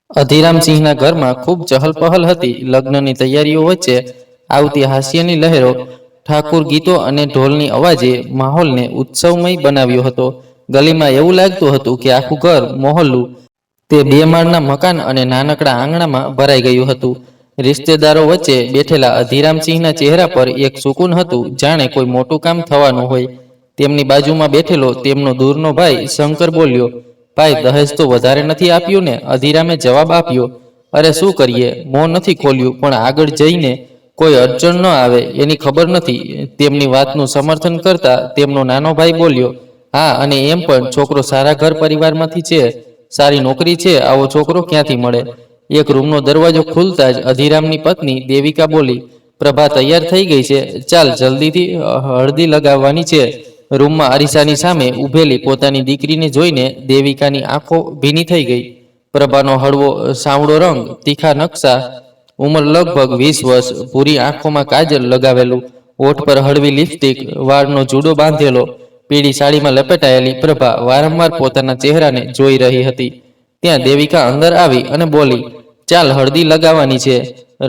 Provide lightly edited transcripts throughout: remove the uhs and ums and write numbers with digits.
અધીરામસિંહના ઘરમાં ખૂબ ચહલપહલ હતી. લગ્નની તૈયારીઓ વચ્ચે આવતી હાસ્યની લહેરો, ઠાકુર ગીતો અને ઢોલની અવાજે માહોલને ઉત્સવમય બનાવ્યો હતો. ગલીમાં એવું લાગતું હતું કે આખું ઘર, મોહલ્લું, તે 2 માળના મકાન અને નાનકડા આંગણામાં ભરાઈ ગયું હતું. રિશ્તેદારો વચ્ચે બેઠેલા અધીરામસિંહના ચહેરા પર એક સુકૂન હતું, જાણે કોઈ મોટું કામ થવાનું હોય. તેમની બાજુમાં બેઠેલો તેમનો દૂરનો ભાઈ શંકર બોલ્યો, ભાઈ, દહેજ તો વધારે નથી આપ્યું ને? અધીરામે જવાબ આપ્યો, અરે શું કરીએ, મોં નથી ખોલ્યું, પણ આગળ જઈને કોઈ અડચણ ન આવે એની ખબર નથી. તેમની વાતનું સમર્થન કરતા તેમનો નાનો ભાઈ બોલ્યો, હા, અને એમ પણ છોકરો સારા ઘર પરિવારમાંથી છે, સારી નોકરી છે, આવો છોકરો ક્યાંથી મળે? એક રૂમનો દરવાજો ખુલતા જ અધીરામની પત્ની દેવિકા બોલી, પ્રભા તૈયાર થઈ ગઈ છે, ચાલ જલ્દીથી હળદી લગાવવાની છે. રૂમમાં અરીસાની સામે ઊભેલી પોતાની દીકરીને જોઈને દેવિકાની આંખો ભીની થઈ ગઈ. પ્રભાનો હળવો સાવળો રંગ, તીખા નકશા, ઉંમર લગભગ 20 વર્ષ, ભૂરી આંખોમાં કાજલ લગાવેલું, હોઠ પર હળવી લિપસ્ટિક, વાળનો જુડો બાંધેલો, પીળી સાડીમાં લપેટાયેલી પ્રભા વારંવાર પોતાના ચહેરાને જોઈ રહી હતી. ત્યાં દેવિકા અંદર આવી અને બોલી, ચાલ હળદી લગાવવાની છે,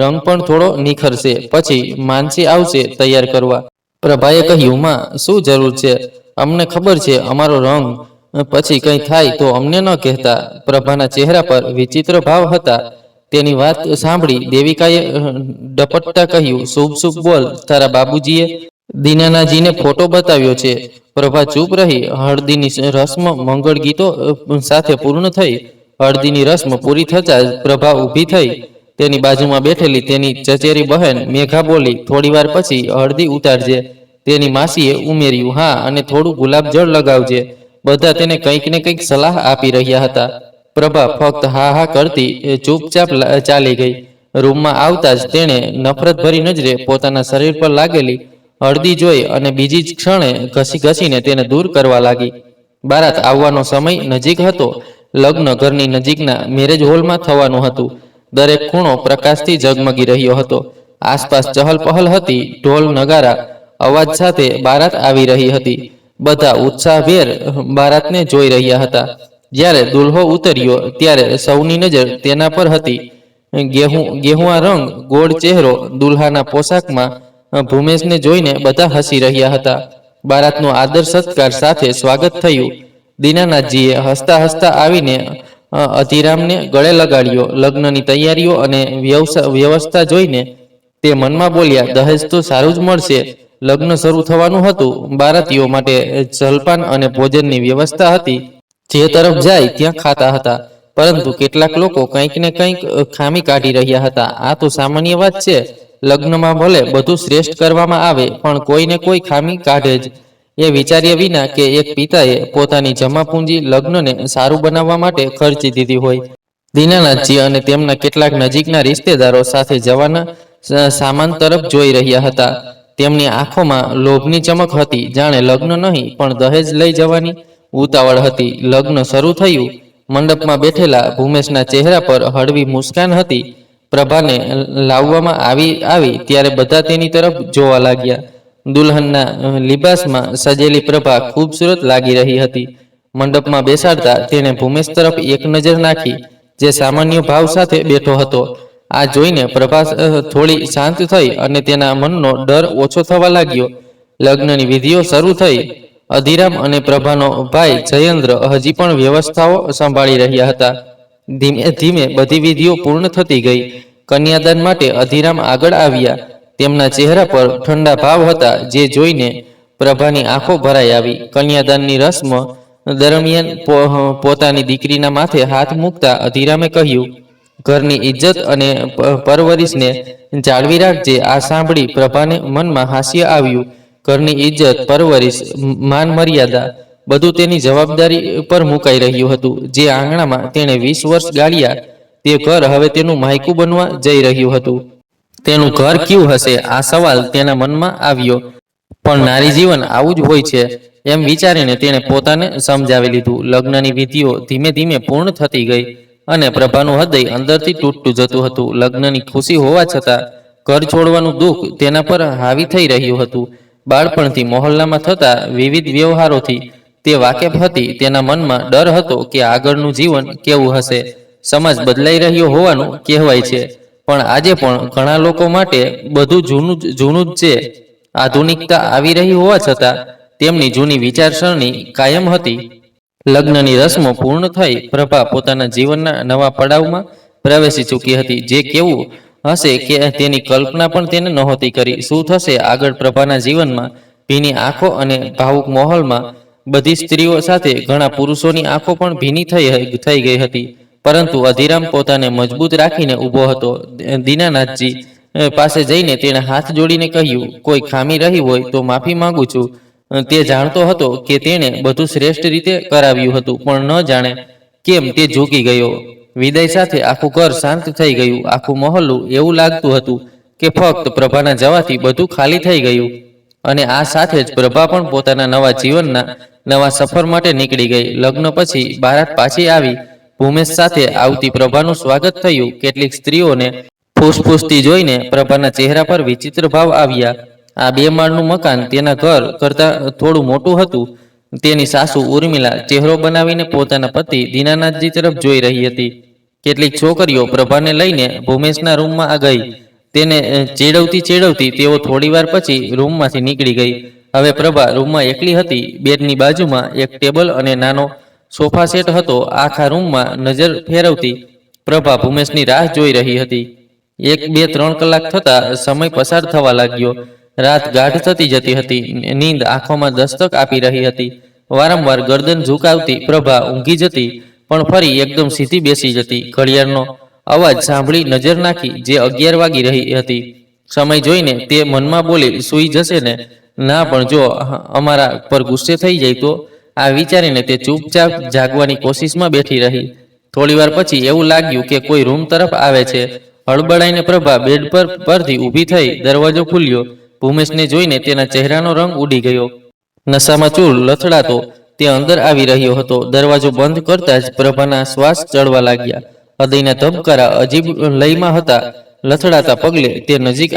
રંગ પણ થોડો નિખરશે, પછી માનસી આવશે તૈયાર કરવા. પ્રભાએ કહ્યું, માં, શું જરૂર છે? અમને ખબર છે અમારો રંગ, પછી કંઈ થાય તો અમને ન કહેતા. પ્રભાના ચહેરા પર વિચિત્ર ભાવ હતા. તેની વાત સાંભળી દેવિકાએ ડપટતા કહ્યું, શુભ શુભ બોલ, તારા બાબુજીએ દીનાનાજીને ફોટો બતાવ્યો છે. પ્રભા ચૂપ રહી. હળદીની રસ્મ મંગળ ગીતો સાથે પૂર્ણ થઈ. હળદીની રસ્મ પૂરી થતાં જ પ્રભા ઊભી થઈ. તેની બાજુમાં બેઠેલી તેની ચચેરી બહેન મેઘા બોલી, થોડીવાર પછી હળદી ઉતારજે. તેની માસીએ ઉમેર્યું, હા, અને થોડું ગુલાબજળ લગાવજે. બધા તેને કંઈક ને કંઈક સલાહ આપી રહ્યા હતા. પ્રભા ફક્ત હા હા કરતી ચૂપચાપ ચાલી ગઈ. રૂમમાં આવતા જ તેણે નફરતભરી નજરે પોતાના શરીર પર લાગેલી હળદી જોઈ અને બીજી જ ક્ષણે ઘસી ઘસીને તેને દૂર કરવા લાગી. બારાત આવવાનો સમય નજીક હતો. લગ્ન ઘરની નજીકના મેરેજ હોલમાં થવાનું હતું. દરેક ખૂણો પ્રકાશથી ઝગમગી રહ્યો હતો. આસપાસ ચહલપહલ હતી. ઢોલ નગારા અવાજ સાથે બારાત આવી રહી હતી. બધા ઉત્સાહભેર બારાતને જોઈ રહ્યા હતા. જ્યારે દુલ્હો ઉતર્યો ત્યારે સૌની નજર તેના પર હતી. ગેહુઆ રંગ, ગોળ ચહેરો, દુલ્હાના પોશાકમાં ભૂમેશને જોઈને બધા હસી રહ્યા હતા. બારાતનું આદર સત્કાર સાથે સ્વાગત થયું. દીનાનાથજીએ હસતા હસતા આવીને અધીરામને ગળે લગાડ્યો. લગ્નની તૈયારીઓ અને વ્યવસ્થા જોઈને તે મનમાં બોલ્યા, દહેજ તો સારું જ મળશે. લગ્ન શરૂ થવાનું હતું. બારાતીઓ માટે જલપાન અને ભોજનની વ્યવસ્થા હતી. જે તરફ જાય ત્યાં ખાતા હતા. પરંતુ કેટલાક લોકો કંઈક ને કંઈક ખામી કાઢી રહ્યા હતા. આ તો સામાન્ય વાત છે. લગ્નમાં ભલે બધું શ્રેષ્ઠ કરવામાં આવે, પણ કોઈને કોઈ ખામી કાઢે જ. એ વિચાર્યા વિના કે એક પિતાએ પોતાની જમાપૂંજી લગ્નને સારું બનાવવા માટે ખર્ચી દીધી હોય. દીનાનાથજી અને તેમના કેટલાક નજીકના રિશ્તેદારો સાથે જવાના સામાન તરફ જોઈ રહ્યા હતા. તેમની આંખોમાં લોભની ચમક હતી, જાણે લગ્ન નહીં પણ દહેજ લઈ જવાની ઉતાવળ હતી. લગ્ન શરૂ થયું. મંડપમાં બેઠેલા ભૂમેશના ચહેરા પર હળવી મુસ્કાન હતી. પ્રભાને લાવવામાં આવી ત્યારે બધા તેની તરફ જોવા લાગ્યા. દુલ્હનના લિબાસમાં સજેલી પ્રભા ખૂબસૂરત લાગી રહી હતી. મંડપમાં બેસાડતા તેણે ભૂમેશ તરફ એક નજર નાખી, જે સામાન્ય ભાવ સાથે બેઠો હતો. આ જોઈને પ્રભા થોડી શાંત થઈ અને તેના મનનો ડર ઓછો થવા લાગ્યો. લગ્નની વિધિઓ શરૂ થઈ. અધીરામ અને પ્રભાનો ભાઈ જયેન્દ્ર હજી પણ વ્યવસ્થાઓ સંભાળી રહ્યા હતા. ધીમે ધીમે બધી વિધિઓ પૂર્ણ થતી ગઈ. કન્યાદાન માટે અધીરામ આગળ આવ્યા. તેમના ચહેરા પર ઠંડા ભાવ હતા, જે જોઈને પ્રભાની આંખો ભરાઈ આવી. કન્યાદાનની રસ્મ દરમિયાન પોતાની દીકરીના માથે હાથ મૂકતા અધીરામે કહ્યું, ઘરની ઇજ્જત અને પરવરિશને જાળવી રાખજે. આ સાંભળી પ્રભાને મનમાં હાસ્ય આવ્યું. ઘરની ઇજ્જત, પરવરિશ, માન મર્યાદા બધું તેની જવાબદારી પર મુકાઈ રહ્યું હતું. જે આંગણામાં તેણે 20 વર્ષ ગાળ્યા, તે ઘર હવે તેનું માયકું બનવા જઈ રહ્યું હતું. તેનું ઘર કેવું હશે? આ સવાલ તેના મનમાં આવ્યો. પણ નારી જીવન આવું જ હોય છે, એમ વિચારીને તેણે પોતાને સમજાવી લીધું. લગ્નની વિધિઓ ધીમે ધીમે પૂર્ણ થતી ગઈ અને પ્રભાનું હૃદય અંદરથી તૂટતું જતું હતું. લગ્નની ખુશી હોવા છતાં ઘર છોડવાનું દુઃખ તેના પર હાવી થઈ રહ્યું હતું. બાળપણથી મોહલ્લામાં થતા વિવિધ વ્યવહારોથી તે વાકેફ હતી. તેના મનમાં ડર હતો કે આગળનું જીવન કેવું હશે. સમાજ બદલાઈ રહ્યો હોવાનું કહેવાય છે, પણ આજે પણ ઘણા લોકો માટે બધું જૂનું જ છે. આધુનિકતા આવી રહી હોવા છતાં તેમની જૂની વિચારસરણી કાયમ હતી. લગ્નની રસમો પૂર્ણ થઈ પ્રભા પોતાના જીવનના નવા પડાવમાં પ્રવેશી ચૂકી હતી. જે કેવું હશે કે તેની કલ્પના પણ તેને નહોતી કરી. શું થશે આગળ પ્રભાના જીવનમાં? ભીની આંખો અને ભાવુક માહોલમાં બધી સ્ત્રીઓ સાથે ઘણા પુરુષોની આંખો પણ ભીની થઈ ગઈ હતી, પરંતુ અધીરામ પોતાને મજબૂત રાખીને ઊભો હતો. દીનાનાથજી પાસે જઈને તેણે હાથ જોડીને કહ્યું, કોઈ ખામી રહી હોય તો માફી માંગુ છું. તે જાણતો હતો કે તેણે બધું શ્રેષ્ઠ રીતે કરાવ્યું હતું, પણ ન જાણે કેમ તે ઝૂકી ગયો. વિદાય સાથે આખું ઘર શાંત થઈ ગયું. આખું મહોલ્લું એવું લાગતું હતું કે ફક્ત પ્રભાના જવાથી બધું ખાલી થઈ ગયું. અને આ સાથે જ પ્રભા પણ પોતાના નવા જીવનના નવા સફર માટે નીકળી ગઈ. લગ્ન પછી બારાત પાછી આવી. ભૂમેશ સાથે આવતી પ્રભાનું સ્વાગત થયું. કેટલીક સ્ત્રીઓને ફૂસફૂસતી જોઈને પ્રભાના ચહેરા પર વિચિત્ર ભાવ આવ્યા. આ 2 માળનું મકાન તેના ઘર કરતાં થોડું મોટું હતું. તેની સાસુ ઉર્મિલા ચહેરો બનાવીને પોતાના પતિ દીનાનાથજી તરફ જોઈ રહી હતી. કેટલીક છોકરીઓ પ્રભાને લઈને ભૂમેશના રૂમમાં ગઈ. તેને ચેડવતી તેઓ થોડીવાર પછી રૂમમાંથી નીકળી ગઈ. હવે પ્રભા રૂમમાં એકલી હતી. બેડની બાજુમાં એક ટેબલ અને નાનો સોફા સેટ હતો. આખા રૂમમાં નજર ફેરવતી પ્રભા ભૂમેશની રાહ જોઈ રહી હતી. 1, 2, 3 કલાક થતા સમય પસાર થવા લાગ્યો. રાત ગાઢ થતી જતી હતી. નીંદ આંખોમાં દસ્તક આપી રહી હતી. વારંવાર ગરદન ઝુકાવતી પ્રભા ઊંઘી જતી, પણ ફરી એકદમ સીધી બેસી જતી. ઘડિયાળનો અવાજ સાંભળી નજર નાખી, જે 11 વાગી રહી હતી. સમય જોઈને તે મનમાં બોલી, સૂઈ જશે ને? ના, પણ જો અમારા પર ગુસ્સે થઈ જાય તો? આ વિચારીને તે ચૂપચાપ જાગવાની કોશિશમાં બેઠી રહી. થોડીવાર પછી એવું લાગ્યું કે કોઈ રૂમ તરફ આવે છે. હળબળાઈને પ્રભા બેડ પરથી ઊભી થઈ. દરવાજો ખુલ્યો. ભૂમેશને જોઈને તેના ચહેરાનો રંગ ઉડી ગયો. નશામાં ચૂર લથડાતો તે અંદર આવી રહ્યો હતો. દરવાજો બંધ કરતા જ પ્રભાના શ્વાસ ચડવા લાગ્યા. હૃદયના ધબકારા અજીબ લયમાં હતા. લથડાતા પગલે તે નજીક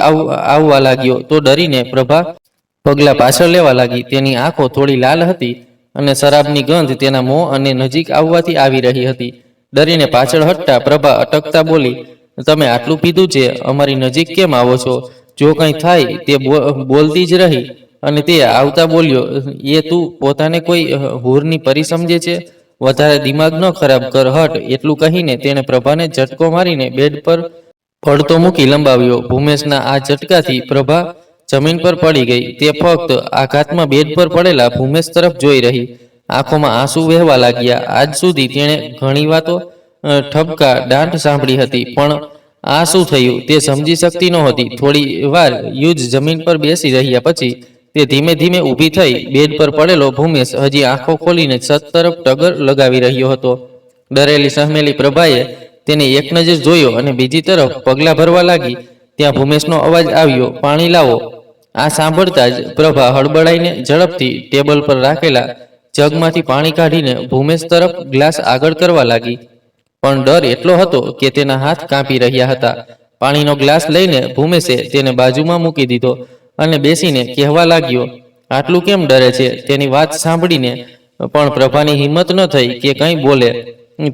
આવવા લાગ્યો તો ડરીને પ્રભા પગલા પાછળ લેવા લાગી. તેની આંખો થોડી લાલ હતી અને શરાબની ગંધ તેના મોં અને નજીક આવવાથી આવી રહી હતી. ડરીને પાછળ હટતા પ્રભા અટકતા બોલી, તમે આટલું પીધું છે, અમારી નજીક કેમ આવો છો? જો કંઈ થાય તે બોલતી જ રહી. અને તે આવતા બોલ્યો, એ તું પોતાને કોઈ હૂરની પરી સમજે છે? વધારે દિમાગ ન ખરાબ કર, હટ. એટલું કહીને તેણે પ્રભાને ઝટકો મારીને બેડ પર પડતો મૂકી લંબાવ્યો. ભૂમેશના આ ઝટકાથી પ્રભા જમીન પર પડી ગઈ. તે ફક્ત આઘાતમાં બેડ પર પડેલા ભૂમેશ તરફ જોઈ રહી. આંખોમાં આંસુ વહેવા લાગ્યા. આજ સુધી તેણે ઘણી વાતો ઠપકા દાંત સાંભળી હતી, પણ આ શું થયું તે સમજી શકતી નહોતી. થોડી વાર યુજ જમીન પર બેસી રહ્યા પછી તે ધીમે ધીમે ઊભી થઈ. બેડ પર પડેલો ભૂમેશ હજી આંખો ખોલીને છત તરફ ટગર લગાવી રહ્યો હતો. ડરેલી સહમેલી પ્રભાએ તેને એક નજર જોયો અને બીજી તરફ પગલા ભરવા લાગી. ત્યાં ભૂમેશનો અવાજ આવ્યો, પાણી લાવો. આ સાંભળતા જ પ્રભા હળબળાઈને ઝડપથી ટેબલ પર રાખેલા જગમાંથી પાણી કાઢીને ભૂમેશ તરફ ગ્લાસ આગળ કરવા લાગી. પણ ડર એટલો હતો કે તેના હાથ કાંપી રહ્યા હતા. પાણીનો ગ્લાસ લઈને ભૂમેશે તેને બાજુમાં મૂકી દીધો અને બેસીને કહેવા લાગ્યો, આટલું કેમ ડરે છે? તેની વાત સાંભળીને પણ પ્રભાની હિંમત ન થઈ કે કંઈ બોલે.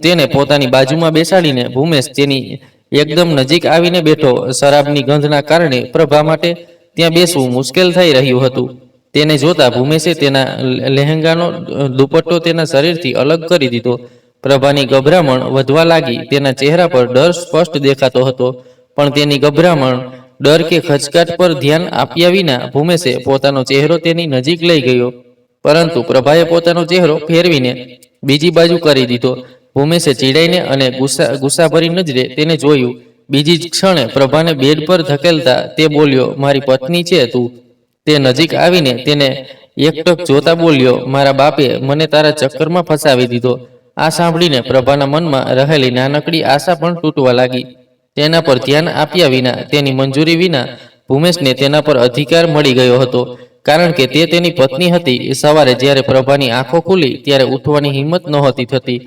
તેને પોતાની બાજુમાં બેસાડીને ભૂમેશ તેની એકદમ નજીક આવીને બેઠો. શરાબની ગંધના કારણે પ્રભા માટે ત્યાં બેસવું મુશ્કેલ થઈ રહ્યું હતું. તેને જોતા ભૂમેશે તેના લહેંગાનો દુપટ્ટો તેના શરીરથી અલગ કરી દીધો. પ્રભાની ગભરામણ વધવા લાગી. તેના ચહેરા પર ડર સ્પષ્ટ દેખાતો હતો, પણ તેની ગભરામણ, ડર કે ખચકાટ પર ધ્યાન આપ્યા વિના ભૂમેશે પોતાનો ચહેરો તેની નજીક લઈ ગયો. પરંતુ પ્રભાએ પોતાનો ચહેરો ફેરવીને બીજી બાજુ કરી દીધો. ભૂમેશે ચીડાઈને અને ગુસ્સાભરી નજરે તેને જોયું. બીજી જ ક્ષણે પ્રભાને બેડ પર ધકેલતા તે બોલ્યો, મારી પત્ની છે તું? તે નજીક આવીને તેને એકટક જોતા બોલ્યો, મારા બાપે મને તારા ચક્કરમાં ફસાવી દીધો. આ સાંભળીને પ્રભાના મનમાં રહેલી નાનકડી આશા પણ તૂટવા લાગી. તેના પર ધ્યાન આપ્યા વિના, તેની મંજૂરી વિના ભૂમેશને તેના પર અધિકાર મળી ગયો હતો, કારણ કે તે તેની પત્ની હતી. સવારે જ્યારે પ્રભાની આંખો ખુલી ત્યારે ઉઠવાની હિંમત નહોતી થતી.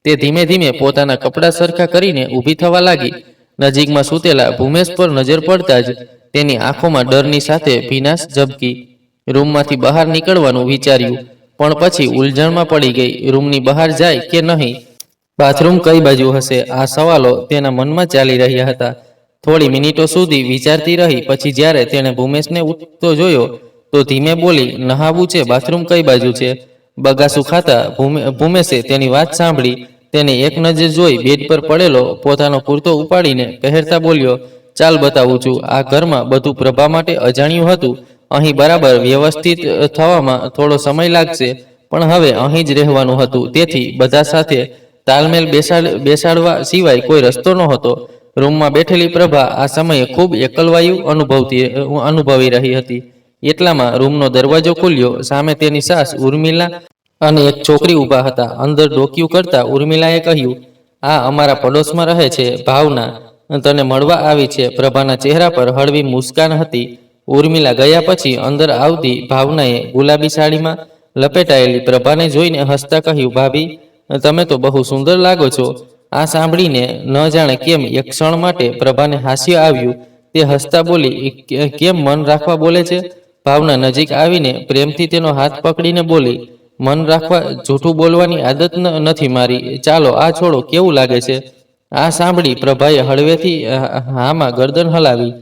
તે ધીમે ધીમે પોતાના કપડાં સરખા કરીને ઊભી થવા લાગી. નજીકમાં સૂતેલા ભૂમેશ પર નજર પડતા જ તેની આંખોમાં ડરની સાથે ભીનાશ ઝબકી. રૂમમાંથી બહાર નીકળવાનું વિચાર્યું, પણ પછી ઉલઝણમાં પડી ગઈ. રૂમની બહાર જાય કે નહીં? બાથરૂમ કઈ બાજુ હશે? આ સવાલો તેના મનમાં ચાલી રહ્યા હતા. થોડી મિનિટો સુધી વિચારતી રહી. પછી જ્યારે તેણે ભૂમેશને ઉઠતો જોયો તો ધીમે બોલી, નહાવું છે, બાથરૂમ કઈ બાજુ છે? બગાસું ખાતા ભૂમેશે તેની વાત સાંભળી. તેને એક નજર જોઈ બેડ પર પડેલો પોતાનો કુર્તો ઉપાડીને પહેરતા બોલ્યો, ચાલ બતાવું છું. આ ઘરમાં બધું પ્રભા માટે અજાણ્યું હતું. અહીં બરાબર વ્યવસ્થિત થવામાં થોડો સમય લાગશે, પણ હવે અહીં જ રહેવાનું હતું. તેથી બધા સાથે તાલમેલ બેસાડવા સિવાય કોઈ રસ્તો નહોતો. રૂમમાં બેઠેલી પ્રભા આ સમયે ખૂબ એકલવાયુ અનુભવી રહી હતી. એટલામાં રૂમનો દરવાજો ખુલ્યો. સામે તેની સાસ ઉર્મિલા અને એક છોકરી ઊભા હતા. અંદર ડોકિયું કરતા ઉર્મિલાએ કહ્યું, આ અમારા પડોશમાં રહે છે, ભાવના તને મળવા આવી છે. પ્રભાના ચહેરા પર હળવી મુસ્કાન હતી. ઉર્મિલા ગયા પછી અંદર આવતી ભાવનાએ ગુલાબી સાડીમાં લપેટાયેલી પ્રભાને જોઈને હસતા કહ્યું, ભાભી તમે તો બહુ સુંદર લાગો છો. આ સાંભળીને ન જાણે કેમ એક ક્ષણ માટે પ્રભાને હાસ્ય આવ્યું. તે હસતા બોલી, કેમ મન રાખવા બોલે છે? ભાવના નજીક આવીને પ્રેમથી તેનો હાથ પકડીને બોલી, મન રાખવા જૂઠું બોલવાની આદત નથી મારી. ચાલો આ છોડો, કેવું લાગે છે? આ સાંભળી પ્રભાએ હળવેથી હામાં ગરદન હલાવી.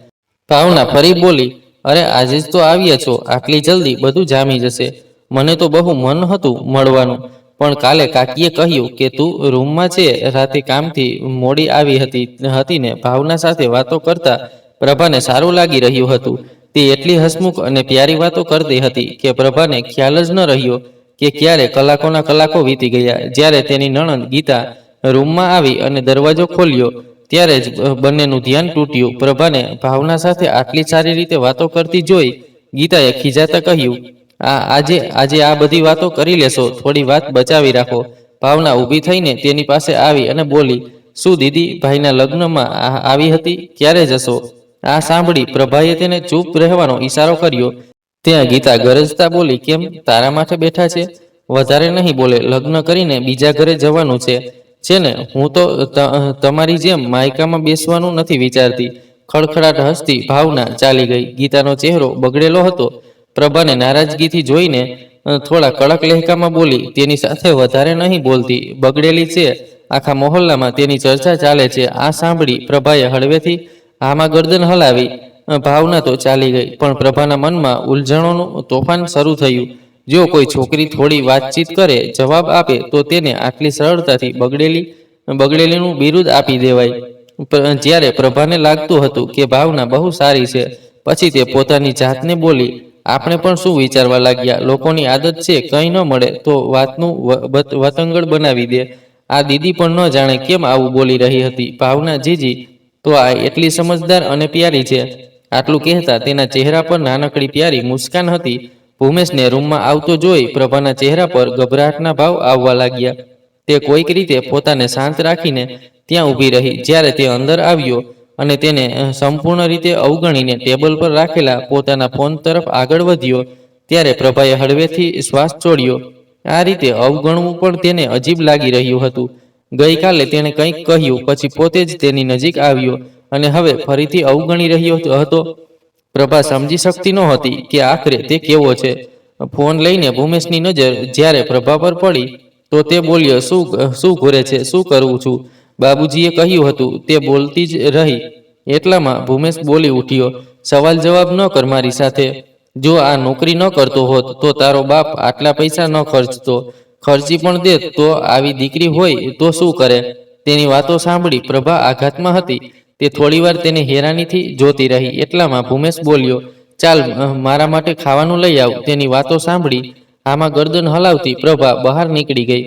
ભાવના ફરી બોલી, અરે આજે જ તો આવ્યા છો, આટલી જલ્દી બધું જામી જશે. મને તો બહુ મન હતું મળવાનું, પણ કાલે કાકીએ કહ્યું કે તું રૂમમાં છે. રાતે કામથી મોડી આવી હતી ને. ભાવના સાથે વાતો કરતા પ્રભાને સારું લાગી રહ્યું હતું. તે એટલી હસમુખ અને પ્યારી વાતો કરતી હતી કે પ્રભાને ખ્યાલ જ ન રહ્યો કે ક્યારે કલાકોના કલાકો વીતી ગયા. જ્યારે તેની નણંદ ગીતા રૂમમાં આવી અને દરવાજો ખોલ્યો ત્યારે જ બંનેનું ધ્યાન તૂટ્યું. પ્રભાને ભાવના સાથે આટલી સારી રીતે વાતો કરતી જોઈ ગીતાએ ખીજાતા કહ્યું, આજે આ બધી વાતો કરી લેશો, થોડી વાત બચાવી રાખો. ભાવના ઊભી થઈને તેની પાસે આવી અને બોલી, શું દીદી ભાઈના લગ્નમાં આવી હતી, ક્યારે જશો? આ સાંભળી પ્રભાએ તેને ચૂપ રહેવાનો ઈશારો કર્યો. ત્યાં ગીતા ગરજતા બોલી, કેમ તારા માટે બેઠા છે? વધારે નહીં બોલે, લગ્ન કરીને બીજા ઘરે જવાનું છે ને? હું તો તમારી જેમ માયકામાં બેસવાનું નથી વિચારતી. ખડખડાટ હસતી ભાવના ચાલી ગઈ. ગીતાનો ચહેરો બગડેલો હતો. પ્રભાને નારાજગીથી જોઈને થોડા કડક લહેકામાં બોલી, તેની સાથે વધારે નહીં બોલતી, બગડેલી છે. આખા મોહલ્લામાં તેની ચર્ચા ચાલે છે. આ સાંભળી પ્રભાએ હળવેથી આમાં ગરદન હલાવી. ભાવના તો ચાલી ગઈ, પણ પ્રભાના મનમાં ઉલઝણોનું તોફાન શરૂ થયું. જો કોઈ છોકરી થોડી વાતચીત કરે, જવાબ આપે, તો તેને આટલી સરળતાથી બગડેલીનું બિરુદ આપી દેવાય. જ્યારે પ્રભાને લાગતું હતું કે ભાવના બહુ સારી છે, પછી તે પોતાની જાતને બોલી, આપણે પણ શું વિચારવા લાગ્યા? લોકોની આદત છે, કંઈ ન મળે તો વાતનું વતંગડ બનાવી દે. આ દીદી પણ ન જાણે કેમ આવું બોલી રહી હતી. ભાવના જીજી તો આ એટલી સમજદાર અને પ્યારી છે. આટલું કહેતા તેના ચહેરા પર નાનકડી પ્યારી મુસ્કાન હતી. ભૂમેશને રૂમમાં આવતો જોઈ પ્રભાના ચહેરા પર ગભરાટના ભાવ આવવા લાગ્યા. તે કોઈક રીતે પોતાને શાંત રાખીને ત્યાં ઊભી રહી. જ્યારે તે અંદર આવ્યો અને તેને સંપૂર્ણ રીતે અવગણીને ટેબલ પર રાખેલા પોતાના ફોન તરફ આગળ વધ્યો, ત્યારે પ્રભાએ હળવેથી શ્વાસ છોડ્યો. આ રીતે અવગણવું પણ તેને અજીબ લાગી રહ્યું હતું. ગઈકાલે તેણે કંઈક કહ્યું, પછી પોતે જ તેની નજીક આવ્યો અને હવે ફરીથી અવગણી રહ્યો હતો. પ્રભા સમજી શકતી નહોતી કે આખરે તે કેવો છે. ફોન લઈને ભૂમેશની નજર જ્યારે પ્રભા પર પડી તો તે બોલ્યો, શું ઘૂરે છે? શું કરું છું? બાબુજીએ કહ્યું હતું. તે બોલતી જ રહી. એટલામાં ભૂમેશ બોલી ઉઠ્યો, સવાલ જવાબ ન કર મારી સાથે. જો આ નોકરી ન કરતો હોત તો તારો બાપ આટલા પૈસા ન ખર્ચતો. ખર્ચી પણ દે તો આવી દીકરી હોય તો શું કરે? તેની વાતો સાંભળી પ્રભા આઘાતમાં હતી. તે થોડીવાર તેને હેરાનીથી જોતી રહી. એટલામાં ભૂમેશ બોલ્યો, ચાલ મારા માટે ખાવાનું લઈ આવ. તેની વાતો સાંભળી આમાં ગરદન હલાવતી પ્રભા બહાર નીકળી ગઈ.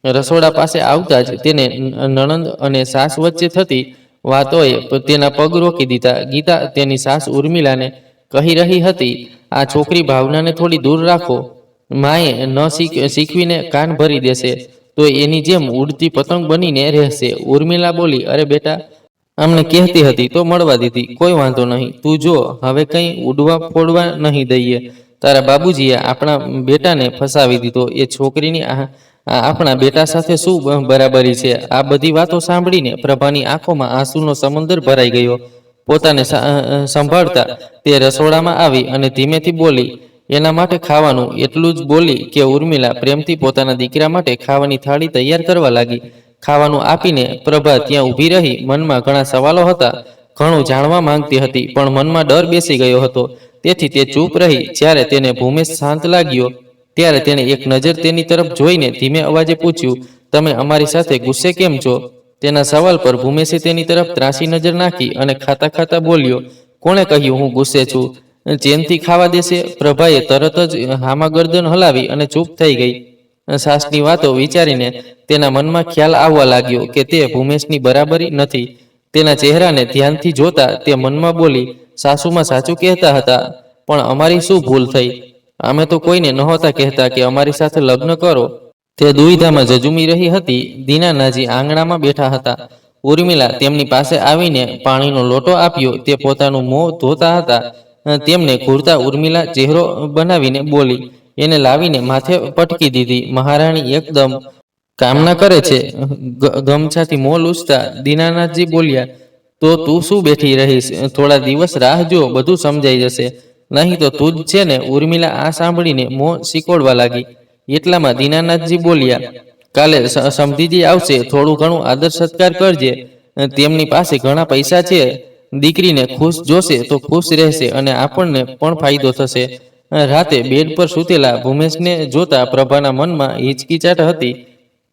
રસોડા પાસે આવતા જ તેને નણંદ અને સાસ વચ્ચે થતી વાતોએ તેના પગ રોકી દીધા. ગીતા તેની સાસ ઉર્મિલાને કહી રહી હતી, આ છોકરી ભાવનાને થોડી દૂર રાખો. માએ ન શીખવીને કાન ભરી દેશે તો એની જેમ ઉડતી પતંગ બનીને રહેશે. ઉર્મિલા બોલી, અરે બેટા, અમને કહેતી હતી તો મળવા દીધી, કોઈ વાંધો નહીં. તું જો હવે કંઈ ઉડવા ફોડવા નહીં દઈએ. તારા બાબુજીએ આપણા બેટાને ફસાવી દીધો. એ છોકરીની આપણા બેટા સાથે શું બરાબરી છે? આ બધી વાતો સાંભળીને પ્રભાની આંખોમાં આંસુનો સમંદર ભરાઈ ગયો. પોતાને સંભાળતા તે રસોડામાં આવી અને ધીમેથી બોલી, એના માટે ખાવાનું. એટલું જ બોલી કે ઉર્મિલા પ્રેમથી પોતાના દીકરા માટે ખાવાની થાળી તૈયાર કરવા લાગી. ખાવાનું આપીને પ્રભા ત્યાં ઊભી રહી. મનમાં ઘણા સવાલો હતા. ઘણું જાણવા માંગતી હતી, પણ મનમાં ડર બેસી ગયો હતો. તેથી તે ચૂપ રહી. જ્યારે તેને ભૂમેશ શાંત લાગ્યો, ત્યારે તેણે એક નજર તેની તરફ જોઈને ધીમે અવાજે પૂછ્યું, તમે અમારી સાથે ગુસ્સે કેમ છો? તેના સવાલ પર ભૂમેશે તેની તરફ ત્રાસી નજર નાખી અને ખાતા ખાતા બોલ્યો, કોણે કહ્યું હું ગુસ્સે છું? ચેનથી ખાવા દેશે? પ્રભાએ તરત જ હામાં ગરદન હલાવી અને ચૂપ થઈ ગઈ. સાસની વાતો વિચારીને તેના મનમાં ખ્યાલ આવવા લાગ્યો કે તે ભૂમેશની બરાબરી નથી. તેના ચહેરાને ધ્યાનથી જોતા તે મનમાં બોલી, સાસુમાં સાચું કહેતા હતા, પણ અમારી શું ભૂલ થઈ? અમે તો કોઈને નહોતા કહેતા કે અમારી સાથે લગ્ન કરો. તે દુવિધામાં ઝઝૂમી રહી હતી. દીનાનાજી આંગણામાં બેઠા હતા. ઉર્મિલા તેમની પાસે આવીને પાણીનો લોટો આપ્યો. તે પોતાનું મોં ધોતા હતા. તેમને ઘૂરતા ઉર્મિલા ચહેરો બનાવીને બોલી, એને લાવીને માથે પટકી દીધી. મહારાણી એકદમ કામના કરે છે. ગમછાથી મોં લૂછતા દીનાનાથજી બોલ્યા, તો તું શું બેઠી રહીશ? થોડા દિવસ રાહ જો, બધું સમજાઈ જશે. નહીં તો તું જ છે ને? ઉર્મિલા આ સાંભળીને મોં સિકોડવા લાગી. એટલામાં દીનાનાથજી બોલ્યા, કાલે સમધીજી આવશે, થોડું ઘણું આદર સત્કાર કરજે. તેમની પાસે ઘણા પૈસા છે. દીકરીને ખુશ જોશે તો ખુશ રહેશે અને આપણને પણ ફાયદો થશે. રાતે બેડ પર સૂતેલા ભૂમેશને જોતા પ્રભાના મનમાં હિચકિચાટ હતી.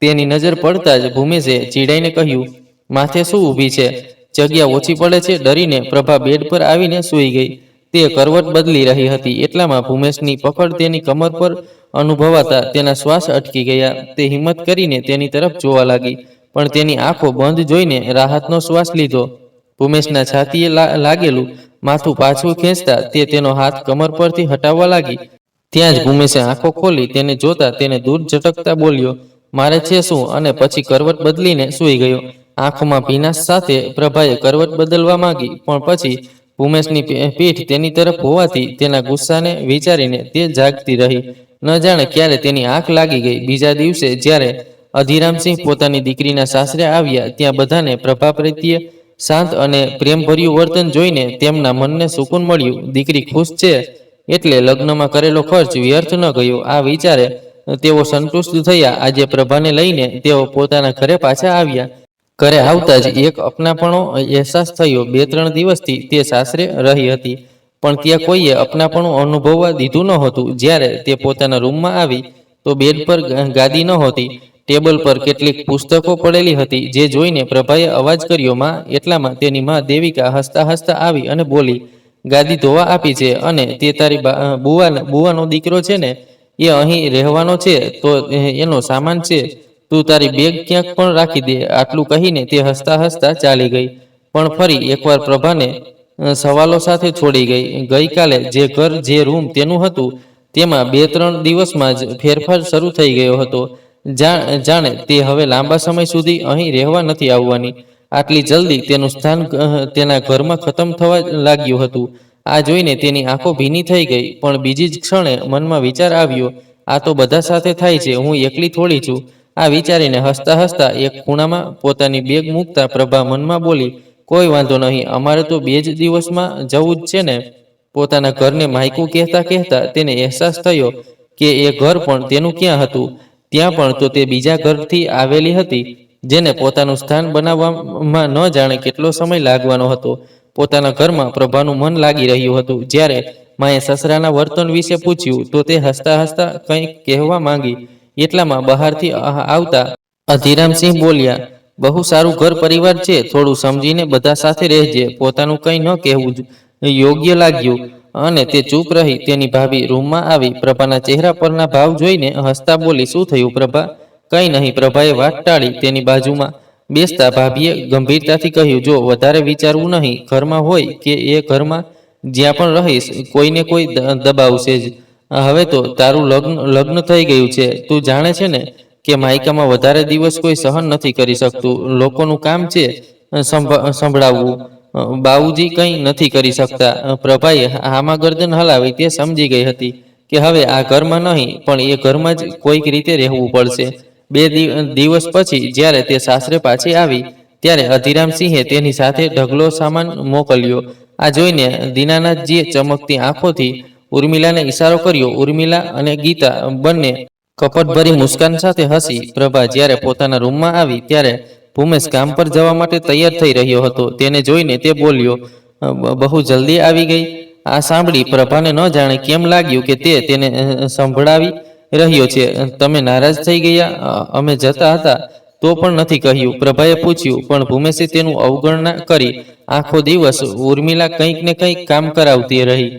તેની નજર પડતા જ ભૂમેશે ચીડાઈને કહ્યું, માથે શું ઊભી છે? જગ્યા ઓછી પડે છે? ડરીને પ્રભા બેડ પર આવીને સૂઈ ગઈ. તે કરવટ બદલી રહી હતી. એટલામાં ભૂમેશની પકડ તેની કમર પર અનુભવાતા તેના શ્વાસ અટકી ગયા. તે હિંમત કરીને તેની તરફ જોવા લાગી, પણ તેની આંખો બંધ જોઈને રાહતનો શ્વાસ લીધો. ભૂમેશના છાતીએ લાગેલું માથું પાછું ખેંચતા તે તેનો હાથ કમર પરથી હટાવવા લાગી. ત્યાં જ ભૂમેશે આંખો ખોલી તેને જોતા તેને દૂર ઝટકતા બોલ્યો, મારે છે શું? અને પછી કરવટ બદલીને સૂઈ ગયો. આંખોમાં ભીનાશ સાથે પ્રભાએ કરવટ બદલવા માંગી, પણ પછી ભૂમેશની પીઠ તેની તરફ હોવાથી તેના ગુસ્સાને વિચારીને તે જાગતી રહી. ન જાણે ક્યારે તેની આંખ લાગી ગઈ. બીજા દિવસે જ્યારે અધીરામસિંહ પોતાની દીકરીના સાસરે આવ્યા, ત્યાં બધાને પ્રભા પ્રત્યે શાંત અને પ્રેમભર્યું વર્તન જોઈને તેમના મનને સુકૂન મળ્યું. દીકરી ખુશ છે એટલે લગ્નમાં કરેલો ખર્ચ વ્યર્થ ન ગયો. આ વિચારે તેઓ સંતુષ્ટ થયા. આજે પ્રભાને લઈને તેઓ પોતાના ઘરે પાછા આવ્યા. ઘરે આવતા જ એક અપનાપણો અહેસાસ થયો. 2-3 દિવસથી તે સાસરે રહી હતી, પણ ત્યાં કોઈએ અપનાપણું અનુભવવા દીધું નહોતું. જ્યારે તે પોતાના રૂમમાં આવી તો બેડ પર ગાદી નહોતી. ટેબલ પર કેટલીક પુસ્તકો પડેલી હતી, જે જોઈને પ્રભાએ અવાજ કર્યો, માં. એટલામાં તેની માં દેવિકા હસતા હસતા આવી અને બોલી, ગાદી ધોવા આપી છે અને તે તારી બુવાનો દીકરો છે ને, એ અહીં રહેવાનો છે, તો એનો સામાન છે, તું તારી બેગ ક્યાંક પણ રાખી દે. આટલું કહીને તે હસતા હસતા ચાલી ગઈ. પણ ફરી એકવાર પ્રભાને સવાલો સાથે છોડી ગઈ. ગઈકાલે જે ઘર જે રૂમ તેનું હતું, તેમાં 2-3 દિવસમાં જ ફેરફાર શરૂ થઈ ગયો હતો. જાણે તે હવે લાંબા સમય સુધી અહીં રહેવા નથી આવવાની. આટલી જલ્દી તેનું સ્થાન તેના ઘરમાં ખતમ થવા લાગ્યું હતું. આ જોઈને તેની આંખો ભીની થઈ ગઈ. પણ બીજી જ ક્ષણે મનમાં વિચાર આવ્યો, આ તો બધા સાથે થાય છે, હું એકલી થોડી છું. આ વિચારીને હસતા હસતા એક ખૂણામાં પોતાની બેગ મૂકતા પ્રભા મનમાં બોલી, કોઈ વાંધો નહીં, અમારે તો 2 જ દિવસમાં જવું જ છે ને. પોતાના ઘરને માયકું કહેતા કહેતા તેને અહેસાસ થયો કે એ ઘર પણ તેનું ક્યાં હતું. ત્યાં પણ તો તે બીજા ઘરથી આવેલી હતી, જેને પોતાનું સ્થાન બનાવવામાં ન જાણે કેટલો સમય લાગવાનો હતો. પોતાના ઘરમાં પ્રભાનું મન લાગી રહ્યું હતું. જ્યારે માએ સસરાના વર્તન વિશે પૂછ્યું તો તે હસતા હસતા કંઈક કહેવા માંગી. એટલામાં બહારથી આવતા અધીરામસિંહ બોલ્યા, બહુ સારું ઘર પરિવાર છે, થોડું સમજીને બધા સાથે રહેજે. પોતાનું કંઈ ન કહેવું જ યોગ્ય લાગ્યું અને તે ચૂપ રહી. તેની ભાભી રૂમમાં આવી પ્રભાના ચહેરા પરના ભાવ જોઈને હસતા બોલી, શું થયું પ્રભા? કંઈ નહીં. પ્રભાએ વાત ટાળી. તેની બાજુમાં બેસતા ભાભીએ ગંભીરતાથી કહ્યું, જો વધારે વિચારવું નહીં. ઘરમાં હોય કે એ ઘરમાં જ્યાં પણ રહીશ, કોઈને કોઈ દબાવશે જ. હવે તો તારું લગ્ન થઈ ગયું છે. તું જાણે છે ને કે માયકામાં વધારે દિવસ કોઈ સહન નથી કરી શકતું. લોકોનું કામ છે સંભળાવવું. બાઉજી કંઈ નથી કરી શકતા. પ્રભાએ હામાં ગરદન હલાવી. તે સમજી ગઈ હતી કે હવે આ ઘરમાં નહીં, પણ એ ઘરમાં જ કોઈક રીતે રહેવું પડશે. 2 દિવસ પછી જ્યારે તે સાસરે પાછી આવી, ત્યારે અધીરામસિંહે તેની સાથે ઢગલો સામાન મોકલ્યો. આ જોઈને દીનાનાથજીએ ચમકતી આંખોથી ઉર્મિલાને ઈશારો કર્યો. ઉર્મિલા અને ગીતા બંને કપટભરી મુસ્કાન સાથે હસી પ્રભા જ્યારે પોતાના રૂમમાં આવી ત્યારે ભૂમેશ કામ પર જવા માટે તૈયાર થઈ રહ્યો હતો. તેને જોઈને તે બોલ્યો, બહુ જલ્દી આવી ગઈ. આ સાંભળી પ્રભાને ન જાણે કેમ લાગ્યું કે તે તેને સંભળાવી રહ્યો છે. તમે નારાજ થઈ ગયા? અમે જતા હતા તો પણ નથી કહ્યું, પ્રભાએ પૂછ્યું. પણ ભૂમેશે તેનું અવગણના કરી આખો દિવસ ઉર્મિલા કંઈક ને કંઈક કામ કરાવતી રહી.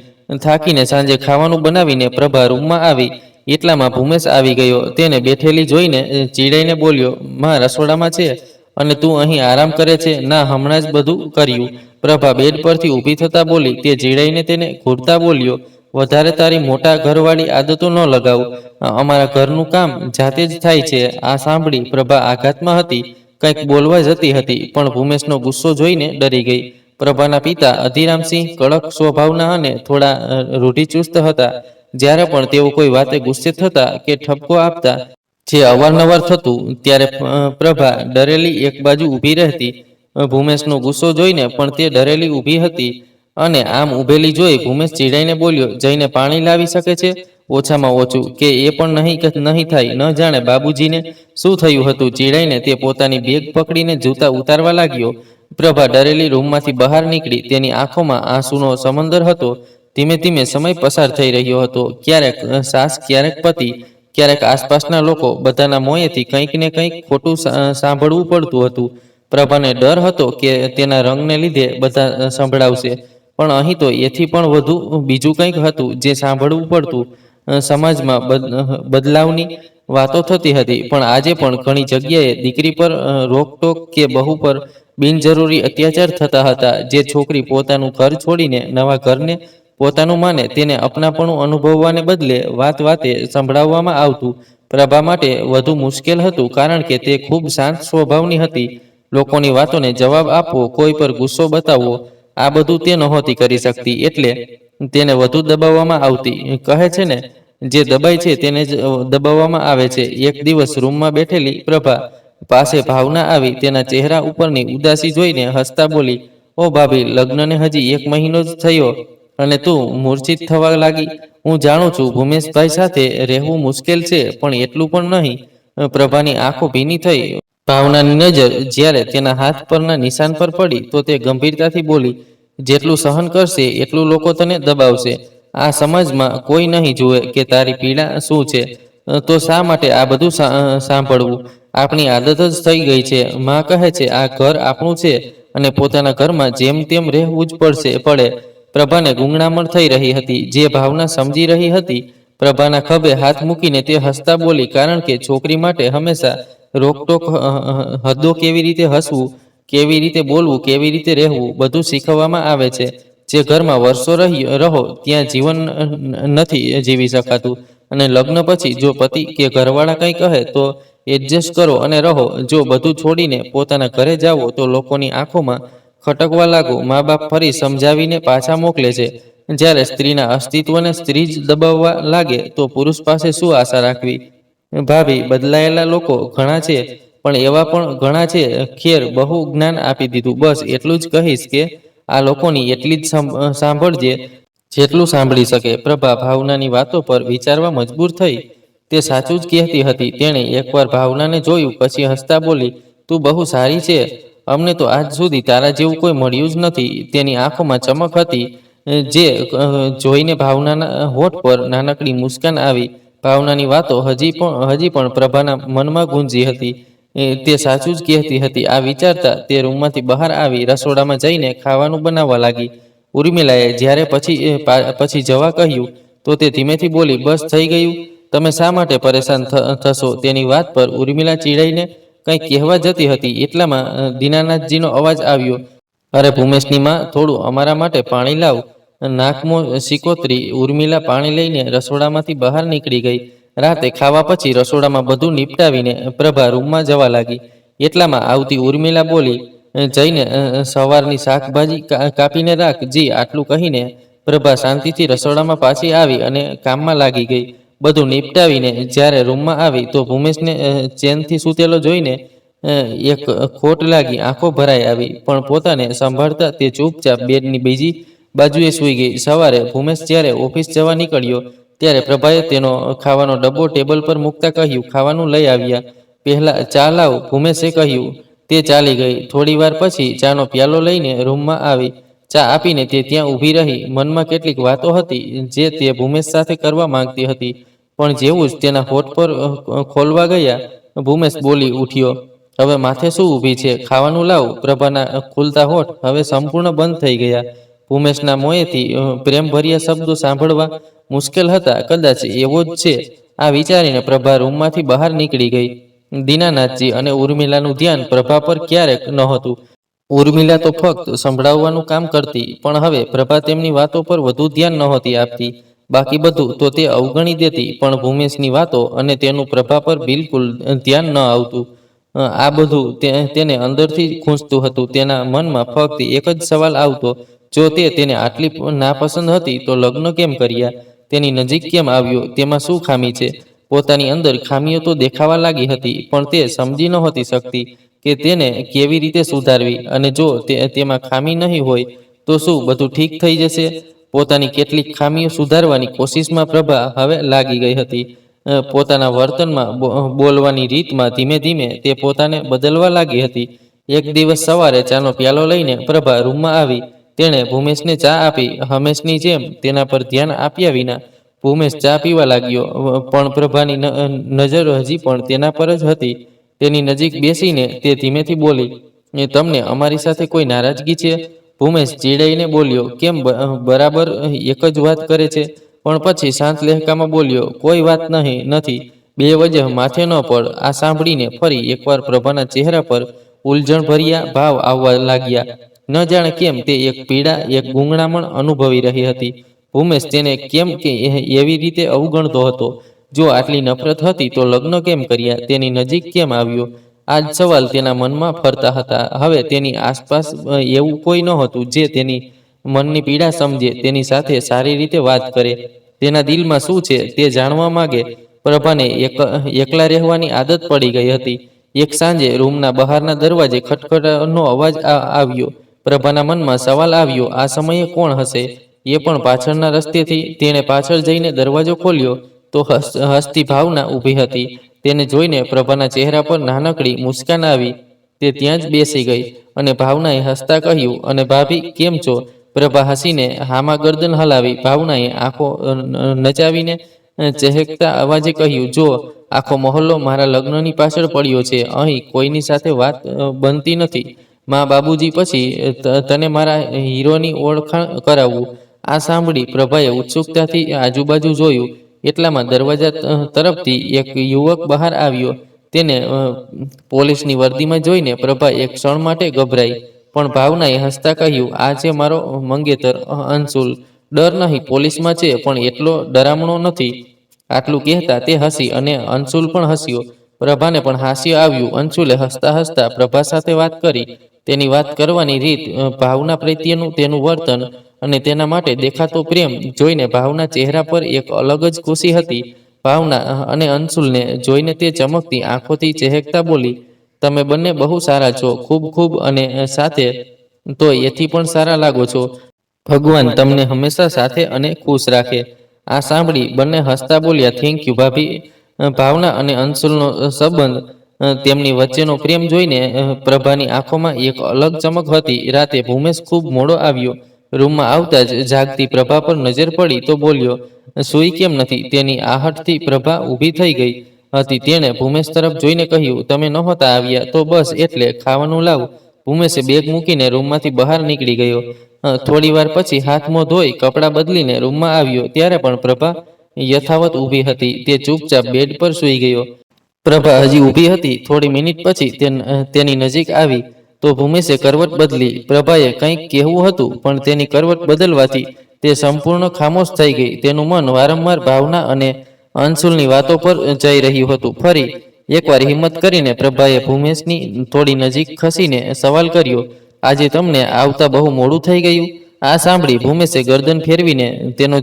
થાકીને સાંજે ખાવાનું બનાવીને પ્રભા રૂમમાં આવી. એટલામાં ભૂમેશ આવી ગયો. તેને બેઠેલી જોઈને ચીડાઈને બોલ્યો, માં રસોડામાં છે અને તું અહીં આરામ કરે છે? ના, હમણાં જ બધું કર્યું. પ્રભા બેડ પરથી ઊભી થતા બોલી. તે ચીડાઈને તેને ઘૂરતા બોલ્યો, વધારે તારી મોટા ઘરવાળી આદતો ન લગાવ. અમારા ઘરનું કામ જાતે જ થાય છે. આ સાંભળી પ્રભા આઘાતમાં હતી. કંઈક બોલવા જતી હતી પણ ભૂમેશનો ગુસ્સો જોઈને ડરી ગઈ. પ્રભાના પિતા અધીરામસિંહ કડક સ્વભાવના અને થોડા રૂઢિચુસ્ત હતા. જ્યારે પણ તેઓ કોઈ વાતે ગુસ્સે થતા કે ઠપકો આપતા, જે અવારનવાર થતું, ત્યારે પ્રભા ડરેલી એક બાજુ ઊભી રહેતી. ભૂમેશનો ગુસ્સો જોઈને પણ તે ડરેલી ઊભી હતી અને આમ ઊભેલી જોઈ ભૂમેશ ચીડાઈને બોલ્યો, જઈને પાણી લાવી શકે છે ઓછામાં ઓછું, કે એ પણ નહીં થાય. ન જાણે બાબુજીને શું થયું હતું. ચીડાઈને તે પોતાની બેગ પકડીને જૂતા ઉતારવા લાગ્યો. પ્રભા ડરેલી રૂમમાંથી બહાર નીકળી. તેની આંખોમાં આંસુનો સમંદર હતો. ધીમે ધીમે સમય પસાર થઈ રહ્યો હતો. ક્યારેક સાસ, ક્યારેક પતિ, ક્યારેક આસપાસના લોકો, બધાના મોંએથી કંઈક ને કંઈક ખોટું સાંભળવું પડતું હતું. પ્રભાને ડર હતો કે તેના રંગને લીધે બધા સંભળાવશે, પણ અહીં તો એથી પણ વધુ બીજું કંઈક હતું જે સાંભળવું પડતું. સમાજમાં બદલાવની વાતો થતી હતી, પણ આજે પણ ઘણી જગ્યાએ દીકરી પર રોકટોક કે બહુ પર બિનજરૂરી અત્યાચાર થતા હતા. જે છોકરી પોતાનું ઘર છોડીને નવા ઘરને પોતાનું માને તેને અપનાપણું અનુભવવાને બદલે વાત વાતે સંભળાવવામાં આવતું. પ્રભા માટે વધુ મુશ્કેલ હતું, કારણ કે તે ખૂબ શાંત સ્વભાવની હતી. લોકોની વાતોને જવાબ આપવો, કોઈ પર ગુસ્સો બતાવવો, આ બધું તે નહોતી કરી શકતી. એટલે તેને વધુ દબાવવામાં આવતી. કહે છે ને, જે દબાય છે તેને જ દબાવવામાં આવે છે. એક દિવસ રૂમમાં બેઠેલી પ્રભા પાસે ભાવના આવી. તેના ચહેરા ઉપરની ઉદાસી જોઈને હસતા બોલી, ઓ ભાભી, લગ્નને હજી 1 મહિનો જ થયો અને તું મૂર્છિત થવા લાગી. હું જાણું છું ભૂમેશભાઈ સાથે રહેવું મુશ્કેલ છે, પણ એટલું પણ નહીં. પ્રભાની આંખો ભીની થઈ. ભાવનાની નજર જ્યારે તેના હાથ પરના નિશાન પર પડી તો તે ગંભીરતાથી બોલી, જેટલું સહન કરશે એટલું લોકો તને દબાવશે. આ સમાજમાં કોઈ નહીં જુએ કે તારી પીડા શું છે, તો શા માટે આ બધું સાંભળવું? આપણી આદત જ થઈ ગઈ છે. માં કહે છે આ ઘર આપણું છે અને પોતાના ઘરમાં જેમ તેમ રહેવું જ પડે. પ્રભાને ગૂંગણામણ થઈ રહી હતી. જે ભાવના સમજી રહી હતી. પ્રભાના ખભે હાથ મૂકીને તે હસતા બોલી, કારણ કે છોકરી માટે હંમેશા રોકટોક, હદો, કેવી રીતે હસવું, કેવી રીતે બોલવું, કેવી રીતે રહેવું, બધું શીખવવામાં આવે છે. જે ઘરમાં વર્ષો રહો ત્યાં જીવન નથી જીવી શકાતું. અને લગ્ન પછી જો પતિ કે ઘરવાળા કંઈ કહે તો એડજસ્ટ કરો અને રહો. જો બધું છોડીને પોતાના ઘરે જાઓ તો લોકોની આંખોમાં ખટકવા લાગો. મા બાપ ફરી સમજાવીને પાછા મોકલે છે. જ્યારે સ્ત્રીના અસ્તિત્વને સ્ત્રી જ દબાવવા લાગે તો પુરુષ પાસે શું આશા રાખવી? ભાભી, બદલાયેલા લોકો ઘણા છે, પણ એવા પણ ઘણા છે. ખેર, બહુ જ્ઞાન આપી દીધું. બસ એટલું જ કહીશ કે આ લોકોની એટલી જ સાંભળજે જેટલું સાંભળી શકે. પ્રભા ભાવનાની વાતો પર વિચારવા મજબૂર થઈ. તે સાચું જ કહેતી હતી. તેણે એકવાર ભાવનાને જોયું, પછી હસતા બોલી, તું બહુ સારી છે. અમને તો આજ સુધી તારા જેવું કોઈ મળ્યું જ નથી. તેની આંખોમાં ચમક હતી, જે જોઈને ભાવનાના હોઠ પર નાનકડી મુસ્કાન આવી. ભાવનાની વાતો હજી પણ પ્રભાના મનમાં ગુંજી હતી. તે સાચું જ કહેતી હતી. આ વિચારતા તે રૂમમાંથી બહાર આવી રસોડામાં જઈને ખાવાનું બનાવવા લાગી. ઉર્મિલાએ જ્યારે પછી જવા કહ્યું તો તે ધીમેથી બોલી, બસ થઈ ગયું, તમે શા માટે પરેશાન થશો? તેની વાત પર ઉર્મિલા ચીડાઈને કંઈક કહેવા જતી હતી. એટલામાં દીનાનાથજીનો અવાજ આવ્યો, અરે ભૂમેશની માં, થોડું અમારા માટે પાણી લાવ. નાકમો સિકોતરી ઉર્મિલા પાણી લઈને રસોડામાંથી બહાર નીકળી ગઈ. રાતે ખાવા પછી રસોડામાં બધું નિપટાવીને પ્રભા રૂમમાં જવા લાગી. એટલામાં આવતી ઉર્મિલા બોલી, જઈને સવારની શાકભાજી કાપીને રાખ. જી. આટલું કહીને પ્રભા શાંતિથી રસોડામાં પાછી આવી અને કામમાં લાગી ગઈ. બધું નિપટાવીને જ્યારે રૂમમાં આવી તો ભૂમેશને ચેનથી સૂતેલો જોઈને એક ખોટ લાગી. આંખો ભરાઈ આવી, પણ પોતાને સંભાળતા તે ચૂપચાપ બેડની બીજી બાજુએ સૂઈ ગઈ. સવારે ભૂમેશ જ્યારે ઓફિસ જવા નીકળ્યો ત્યારે પ્રભાએ તેનો ખાવાનો ડબ્બો ટેબલ પર મૂકતા કહ્યું, ખાવાનું લઈ આવ્યા. પહેલા ચા લાવ, ભૂમેશે કહ્યું. તે ચાલી ગઈ. થોડી વાર પછી ચાનો પ્યાલો લઈને રૂમમાં આવી. ચા આપીને તે ત્યાં ઊભી રહી. મનમાં કેટલીક વાતો હતી જે તે ભૂમેશ સાથે કરવા માંગતી હતી, પણ જેવું જ તેના હોઠ પર ખોલવા ગયા, ભૂમેશ બોલી ઉઠ્યો, હવે માથે શું ઊભી છે? ખાવાનું લાવ. પ્રભાના ખુલતા હોઠ હવે સંપૂર્ણ બંધ થઈ ગયા. ભૂમેશના મોંએથી પ્રેમભર્યા શબ્દો સાંભળવા મુશ્કેલ હતા. કદાચ એવો જ છે. આ વિચારીને પ્રભા રૂમમાંથી બહાર નીકળી ગઈ. દીનાનાથજી અને ઉર્મિલાનું ધ્યાન પ્રભા પર ક્યારેક નહોતું. ઉર્મિલા તો ફક્ત સંભળાવવાનું કામ કરતી, પણ હવે પ્રભા તેમની વાતો પર વધુ ધ્યાન નહોતી આપતી. બાકી બધું તો તે અવગણી દેતી, પણ ભૂમેશની વાતો અને તેનું પ્રભા પર બિલકુલ ધ્યાન ન આવતું. આ બધું તેને અંદરથી ખૂંચતું હતું. તેના મનમાં ફક્ત એક જ સવાલ આવતો, જો તે તેને આટલી નાપસંદ હતી તો લગ્ન કેમ કર્યા? તેની નજીક કેમ આવ્યો? તેમાં શું ખામી છે? પોતાની અંદર ખામીઓ તો દેખાવા લાગી હતી, પણ તે સમજી નહોતી શકતી કે તેને કેવી રીતે સુધારવી. અને જો તેમાં ખામી નહીં હોય તો શું બધું ઠીક થઈ જશે? પોતાની કેટલીક ખામીઓ સુધારવાની કોશિશમાં પ્રભા હવે લાગી ગઈ હતી. પોતાના વર્તનમાં, બોલવાની રીતમાં ધીમે ધીમે તે પોતાને બદલવા લાગી હતી. એક દિવસ સવારે ચાનો પ્યાલો લઈને પ્રભા રૂમમાં આવી. તેણે ભૂમેશને ચા આપી. હંમેશની જેમ તેના પર ધ્યાન આપ્યા વિના ભૂમેશ ચા પીવા લાગ્યો, પણ પ્રભાની નજર હજી પણ તેના પર જ હતી. તેની નજીક બેસીને તે ધીમેથી બોલી, તમને અમારી સાથે કોઈ નારાજગી છે? ભૂમેશ ચીડાઈને બોલ્યો, કેમ બરાબર એક જ વાત કરે છે? પણ પછી શાંત લહેકામાં બોલ્યો, કોઈ વાત નથી. બે વજહ માથે ન પડ. આ સાંભળીને ફરી એકવાર પ્રભાના ચહેરા પર ઉલઝણભર્યા ભાવ આવવા લાગ્યા. ન જાણે કેમ તે એક પીડા, એક ગૂંગણામણ અનુભવી રહી હતી. ભૂમેશ તેને કેમ કે એવી રીતે અવગણતો હતો? જો આટલી નફરત હતી તો લગ્ન કેમ કર્યા? તેની નજીક કેમ આવ્યો? આ જ સવાલ તેના મનમાં ફરતા હતા. હવે તેની આસપાસ એવું કોઈ નહોતું જે તેની મનની પીડા સમજે, તેની સાથે સારી રીતે વાત કરે, તેના દિલમાં શું છે તે જાણવા માંગે. પ્રભાને એકલા રહેવાની આદત પડી ગઈ હતી. એક સાંજે રૂમના બહારના દરવાજે ખટખટનો અવાજ આવ્યો. પ્રભાના મનમાં સવાલ આવ્યો, આ સમયે કોણ હશે? એ પણ પાછળના રસ્તેથી. તેણે પાછળ જઈને દરવાજો ખોલ્યો તો હસતી ભાવના ઊભી હતી. તેને જોઈને પ્રભાના ચહેરા પર નાનકડી મુસ્કાન આવી. તે ત્યાં જ બેસી ગઈ અને ભાવનાએ હસતા કહ્યું, અને ભાભી કેમ છો? પ્રભા હસીને હામાં ગરદન હલાવી. ભાવનાએ આંખો નચાવીને ચહેકતા અવાજે કહ્યું, જો આખો મહોલ્લો મારા લગ્નની પાછળ પડ્યો છે. અહીં કોઈની સાથે વાત બનતી નથી. મા બાબુજી પછી તને મારા હીરોની ઓળખાણ કરાવવું. આ સાંભળી પ્રભાએ ઉત્સુકતાથી આજુબાજુ જોયું. એટલામાં દરવાજા તરફથી એક યુવક બહાર આવ્યો. તેને પોલીસની વર્દીમાં જોઈને પ્રભા એક ક્ષણ માટે ગભરાઈ, પણ ભાવનાએ હસતા કહ્યું, આ છે મારો મંગેતર અંશુલ. ડર નહીં, પોલીસમાં છે, પણ એટલો ડરામણો નથી. આટલું કહેતા તે હસી અને અંશુલ પણ હસ્યો. પ્રભાને પણ હાસ્ય આવ્યું. અંશુલે હસતા હસતા પ્રભા સાથે વાત કરી. તેની વાત કરવાની રીત, ભાવના પ્રત્યેનું તેનું વર્તન અને તેના માટે દેખાતો પ્રેમ જોઈને ભાવના ચહેરા પર એક અલગ જ ખુશી હતી. ભાવના અને અંશુલને જોઈને તે ચમકતી આંખોથી ચહેકતા બોલી, તમે બંને બહુ સારા છો, ખૂબ ખૂબ, અને સાથે તો એથી પણ સારા લાગો છો. ભગવાન તમને હંમેશા સાથે અને ખુશ રાખે. આ સાંભળી બંને હસતા બોલ્યા, થેન્ક યુ ભાભી. ભાવના અને અંશુલનો સંબંધ, તેમની વચ્ચેનો પ્રેમ જોઈને પ્રભાની આંખોમાં એક અલગ ચમક હતી. રાતે ભૂમેશ ખૂબ મોડો આવ્યો. રૂમમાં આવતા જ જાગતી પ્રભા પર નજર પડી તો બોલ્યો, સૂઈ કેમ નથી? તેની આહટથી પ્રભા ઊભી થઈ ગઈ હતી. તેણે ભૂમેશ તરફ જોઈને કહ્યું, તમે નહોતા આવ્યા તો બસ, એટલે ખાવાનું લાવ. ભૂમેશે બેગ મૂકીને રૂમમાંથી બહાર નીકળી ગયો. થોડી વાર પછી હાથ મોં ધોઈ કપડાં બદલીને રૂમમાં આવ્યો ત્યારે પણ પ્રભા યથાવત ઊભી હતી. તે ચૂપચાપ બેડ પર સૂઈ ગયો. પ્રભા હજી ઊભી હતી. થોડી મિનિટ પછી તેની નજીક આવી તો ભૂમેશે કરવટ બદલી. પ્રભાએ કંઈક કહેવું હતું, પણ તેની કરવટ બદલવાથી તે સંપૂર્ણ ખામોશ થઈ ગઈ. તેનું મન વારંવાર ભાવના અને અંશુલની વાતો પર જઈ રહ્યું હતું. ફરી એકવાર હિંમત કરીને પ્રભાએ ભૂમેશની થોડી નજીક ખસીને સવાલ કર્યો, આજે તમને આવતા બહુ મોડું થઈ ગયું? આ સાંભળી ભૂમેશે ગરદન ફેરવીને તેનો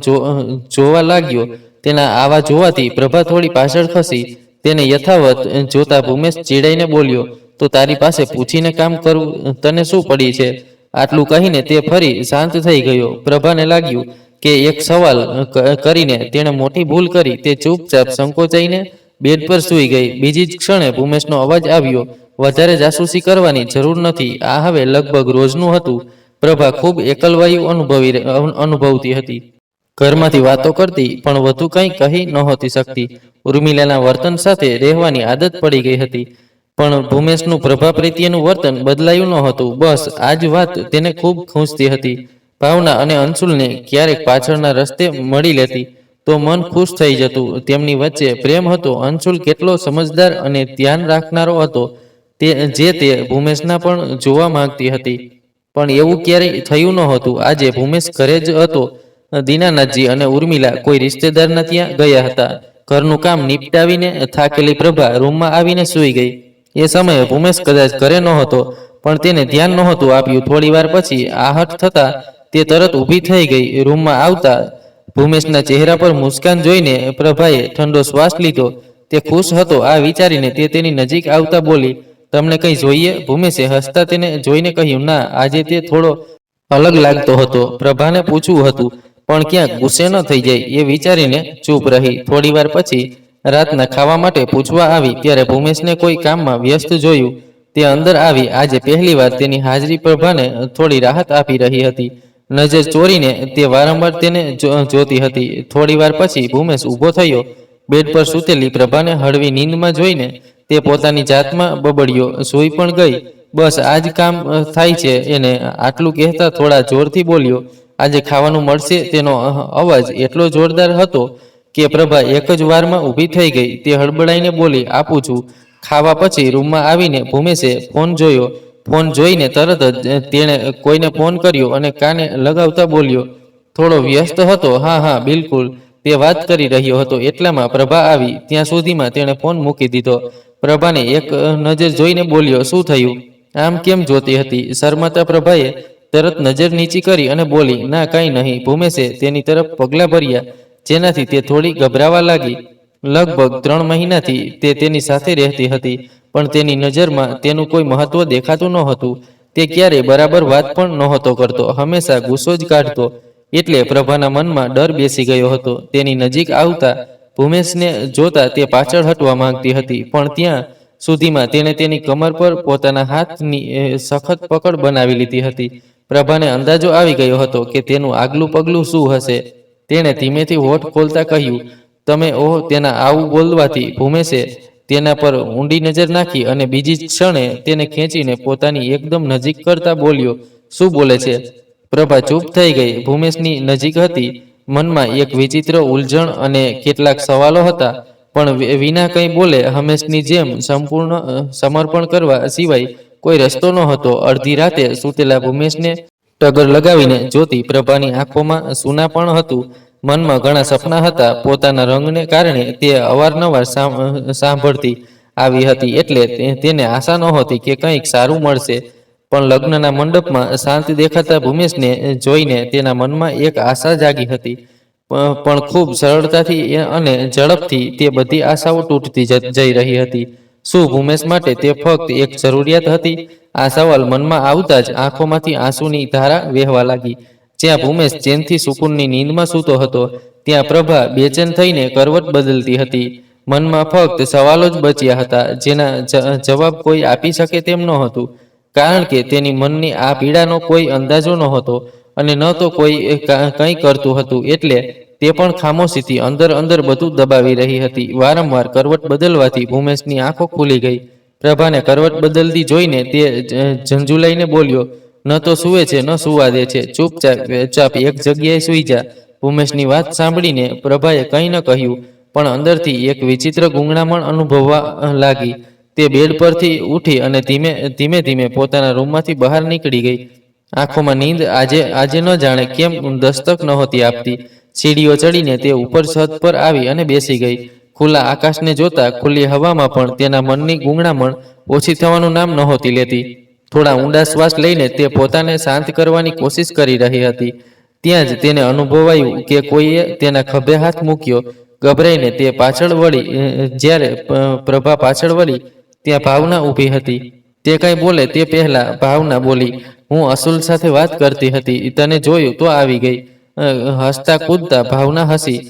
જોવા લાગ્યો. તેના આવા જોવાથી પ્રભા થોડી પાછળ ખસી. તેને યથાવત જોતા ભૂમેશ ચીડાઈને બોલ્યો, તો તારી પાસે પૂછીને કામ કરવું તને શું પડી છે? આટલું કહીને તે ફરી શાંત થઈ ગયો. પ્રભાને લાગ્યું કે એક સવાલ કરીને તેણે મોટી ભૂલ કરી. તે ચૂપચાપ સંકોચાઈને બેડ પર સૂઈ ગઈ. બીજી જ ક્ષણે ભૂમેશનો અવાજ આવ્યો, વધારે જાસૂસી કરવાની જરૂર નથી. આ હવે લગભગ રોજનું હતું. પ્રભા ખૂબ એકલવાયુ અનુભવતી હતી. ઘરમાંથી વાતો કરતી, પણ વધુ કંઈ કહી નહોતી શકતી. ઉર્મિલાના વર્તન સાથે રહેવાની આદત પડી ગઈ હતી, પણ ભૂમેશનું પ્રભા પ્રત્યેનું વર્તન બદલાયું નહોતું. બસ આ જ વાત તેને ખૂબ ખૂંચતી હતી. ભાવના અને અંશુલને ક્યારેક પાછળના રસ્તે મળી લેતી તો મન ખુશ થઈ જતું. તેમની વચ્ચે પ્રેમ હતો. અંશુલ કેટલો સમજદાર અને ધ્યાન રાખનારો હતો તે ભૂમેશના પણ જોવા માંગતી હતી, પણ એવું ક્યારેય થયું નહોતું. આજે ભૂમેશ ઘરે જ હતો. દીનાનાથજી અને ઉર્મિલા કોઈ રિશ્તેદારના ત્યાં ગયા હતા. ઘરનું કામ નિપટાવીને થાકેલી પ્રભા રૂમમાં આવીને સૂઈ ગઈ. એ સમયે ભૂમેશ કદાચ ઘરે નહોતો, પણ તેને ધ્યાન નહોતું આપ્યું. થોડી વાર પછી આહટ થતા તે તરત ઊભી થઈ ગઈ. રૂમમાં આવતા ભૂમેશના ચહેરા પર મુસ્કાન જોઈને પ્રભાએ ઠંડો શ્વાસ લીધો. તે ખુશ હતો આ વિચારીને તે તેની નજીક આવતા બોલી, તમને કંઈ જોઈએ? ભૂમેશે હસતા તેને જોઈને કહ્યું, ના, આજે તે થોડો અલગ લાગતો હતો. પ્રભાને પૂછવું હતું, પણ ક્યાંક ગુસ્સે ન થઈ જાય એ વિચારીને ચૂપ રહી. થોડી વાર પછી રાતના ખાવા માટે પૂછવા આવી ત્યારે ભૂમેશને કોઈ કામમાં વ્યસ્ત જોયું. તે અંદર આવી. આજે પહેલીવાર તેની હાજરી પ્રભાને થોડી રાહત આપી રહી હતી. નજર ચોરીને તે વારંવાર તેને જોતી હતી. થોડી વાર પછી ભૂમેશ ઊભો થયો. બેડ પર સૂતેલી પ્રભાને હળવી નીંદમાં જોઈને તે પોતાની જાતમાં બબડ્યો, સૂઈ પણ ગઈ. બસ આ જ કામ થાય છે એને. આટલું કહેતા થોડા જોરથી બોલ્યો, આજે ખાવાનું મળશે. તેનો અવાજ એટલો જોરદાર હતો કે પ્રભા એક જ વારમાં ઊભી થઈ ગઈ. તે હડબડાઈને બોલી, આપું છું. ખાવા પછી રૂમમાં આવીને ભૂમેશે ફોન જોયો. ફોન જોઈને તરત જ તેણે કોઈને ફોન કર્યો અને કાને લગાવતા બોલ્યો, થોડો વ્યસ્ત હતો? હા હા બિલકુલ, તે વાત કરી રહ્યો હતો એટલામાં પ્રભા આવી. ત્યાં સુધીમાં તેણે ફોન મૂકી દીધો. પ્રભાને એક નજર જોઈને બોલ્યો, શું થયું? આમ કેમ જોતી હતી? શરમાતા પ્રભાએ તરત નજર નીચી કરી અને બોલી, ના કાંઈ નહીં. ભૂમેશે તેની તરફ પગલાં ભર્યા, જેનાથી તે થોડી ગભરાવા લાગી. લગભગ 3 મહિનાથી તે તેની સાથે રહેતી હતી, પણ તેની નજરમાં તેનું કોઈ મહત્વ દેખાતું નહોતું. તે ક્યારેય બરાબર વાત પણ નહોતો કરતો, હંમેશા ગુસ્સો જ કાઢતો. એટલે પ્રભાના મનમાં ડર બેસી ગયો હતો. તેની નજીક આવતા ભૂમેશને જોતા તે પાછળ હટવા માંગતી હતી, પણ ત્યાં સુધીમાં તેણે તેની કમર પર પોતાના હાથની સખત પકડ બનાવી લીધી હતી. પ્રભાને અંદાજો આવી ગયો હતો કે તેનું આગલું પગલું શું હશે. તેણે ધીમેથી હોઠ ખોલતા કહ્યું, તમે? ઓહ! તેના આવું બોલવાથી ભૂમેશે તેના પર ઊંડી નજર નાખી અને બીજી જ ક્ષણે તેને ખેંચીને પોતાની એકદમ નજીક કરતા બોલ્યો, શું બોલે છે? પ્રભા ચૂપ થઈ ગઈ. ભૂમેશની નજીક હતી. મનમાં એક વિચિત્ર ઉલઝણ અને કેટલાક સવાલો હતા, પણ વિના કંઈ બોલે હંમેશની જેમ સંપૂર્ણ સમર્પણ કરવા સિવાય કોઈ રસ્તો નહોતો. અડધી રાતે સૂતેલા ભૂમેશને ટગર લગાવીને જોતી પ્રભાની આંખોમાં સૂનાપણ હતું. મનમાં ઘણા સપના હતા. પોતાના રંગને કારણે તે અવારનવાર સાંભળતી આવી હતી, એટલે તેને આશા નહોતી કે કંઈક સારું મળશે. પણ લગ્નના મંડપમાં શાંત દેખાતા ભૂમેશને જોઈને તેના મનમાં એક આશા જાગી હતી. પણ ખૂબ સરળતાથી અને ઝડપથી તે બધી આશાઓ તૂટતી જઈ રહી હતી. શું ભૂમેશ માટે તે ફક્ત એક જરૂરિયાત હતી? આ સવાલ મનમાં આવતા જ આંખોમાંથી આંસુની ધારા વહેવા લાગી. જ્યાં ભૂમેશ ચેનથી સુકૂનની નીંદમાં સૂતો હતો, ત્યાં પ્રભા બેચેન થઈને કરવટ બદલતી હતી. મનમાં ફક્ત સવાલો જ બચ્યા હતા, જેના જવાબ કોઈ આપી શકે તેમ નહોતું, કારણ કે તેની મનની આ પીડાનો કોઈ અંદાજો નહોતો અને ન તો કોઈ કંઈ કરતું હતું. એટલે તે પણ ખામોશીથી અંદર બધું દબાવી રહી હતી. વારંવાર કરવટ બદલવાથી ભૂમેશની આંખો ખુલી ગઈ. પ્રભાને કરવટ બદલતી જોઈને તે ઝંઝુલાઈને બોલ્યો, ન તો સૂવે છે ન સૂવા દે છે. ચૂપચાપ એક જગ્યાએ સૂઈ જા. ભૂમેશની વાત સાંભળીને પ્રભાએ કંઈ ન કહ્યું, પણ અંદરથી એક વિચિત્ર ગૂંગણામણ અનુભવવા લાગી. તે બેડ પરથી ઉઠી અને ધીમે ધીમે પોતાના રૂમમાંથી બહાર નીકળી ગઈ. આંખોમાં નીંદ આજે ન જાણે કેમ દસ્તક નહોતી આપતી. સીડીઓ ચડીને તે ઉપર છત પર આવી અને બેસી ગઈ. ખુલ્લા આકાશને જોતા ખુલ્લી હવામાં પણ તેના મનની ગૂંગણામણ ઓછી થવાનું નામ નહોતી લેતી. થોડા ઊંડા શ્વાસ લઈને તે પોતાને શાંત કરવાની કોશિશ કરી રહી હતી. ત્યાં જ તેને અનુભવાયું કે કોઈએ તેના ખભે હાથ મૂક્યો. ગભરાઈને તે પાછળ વળી. જ્યારે પ્રભા પાછળ વળી ત્યાં ભાવના ઊભી હતી. તે કંઈ બોલે તે પહેલા ભાવના બોલી, હું અસુલ સાથે વાત કરતી હતી, તને જોયું તો આવી ગઈ. હસતા કૂદતા ભાવના હસી,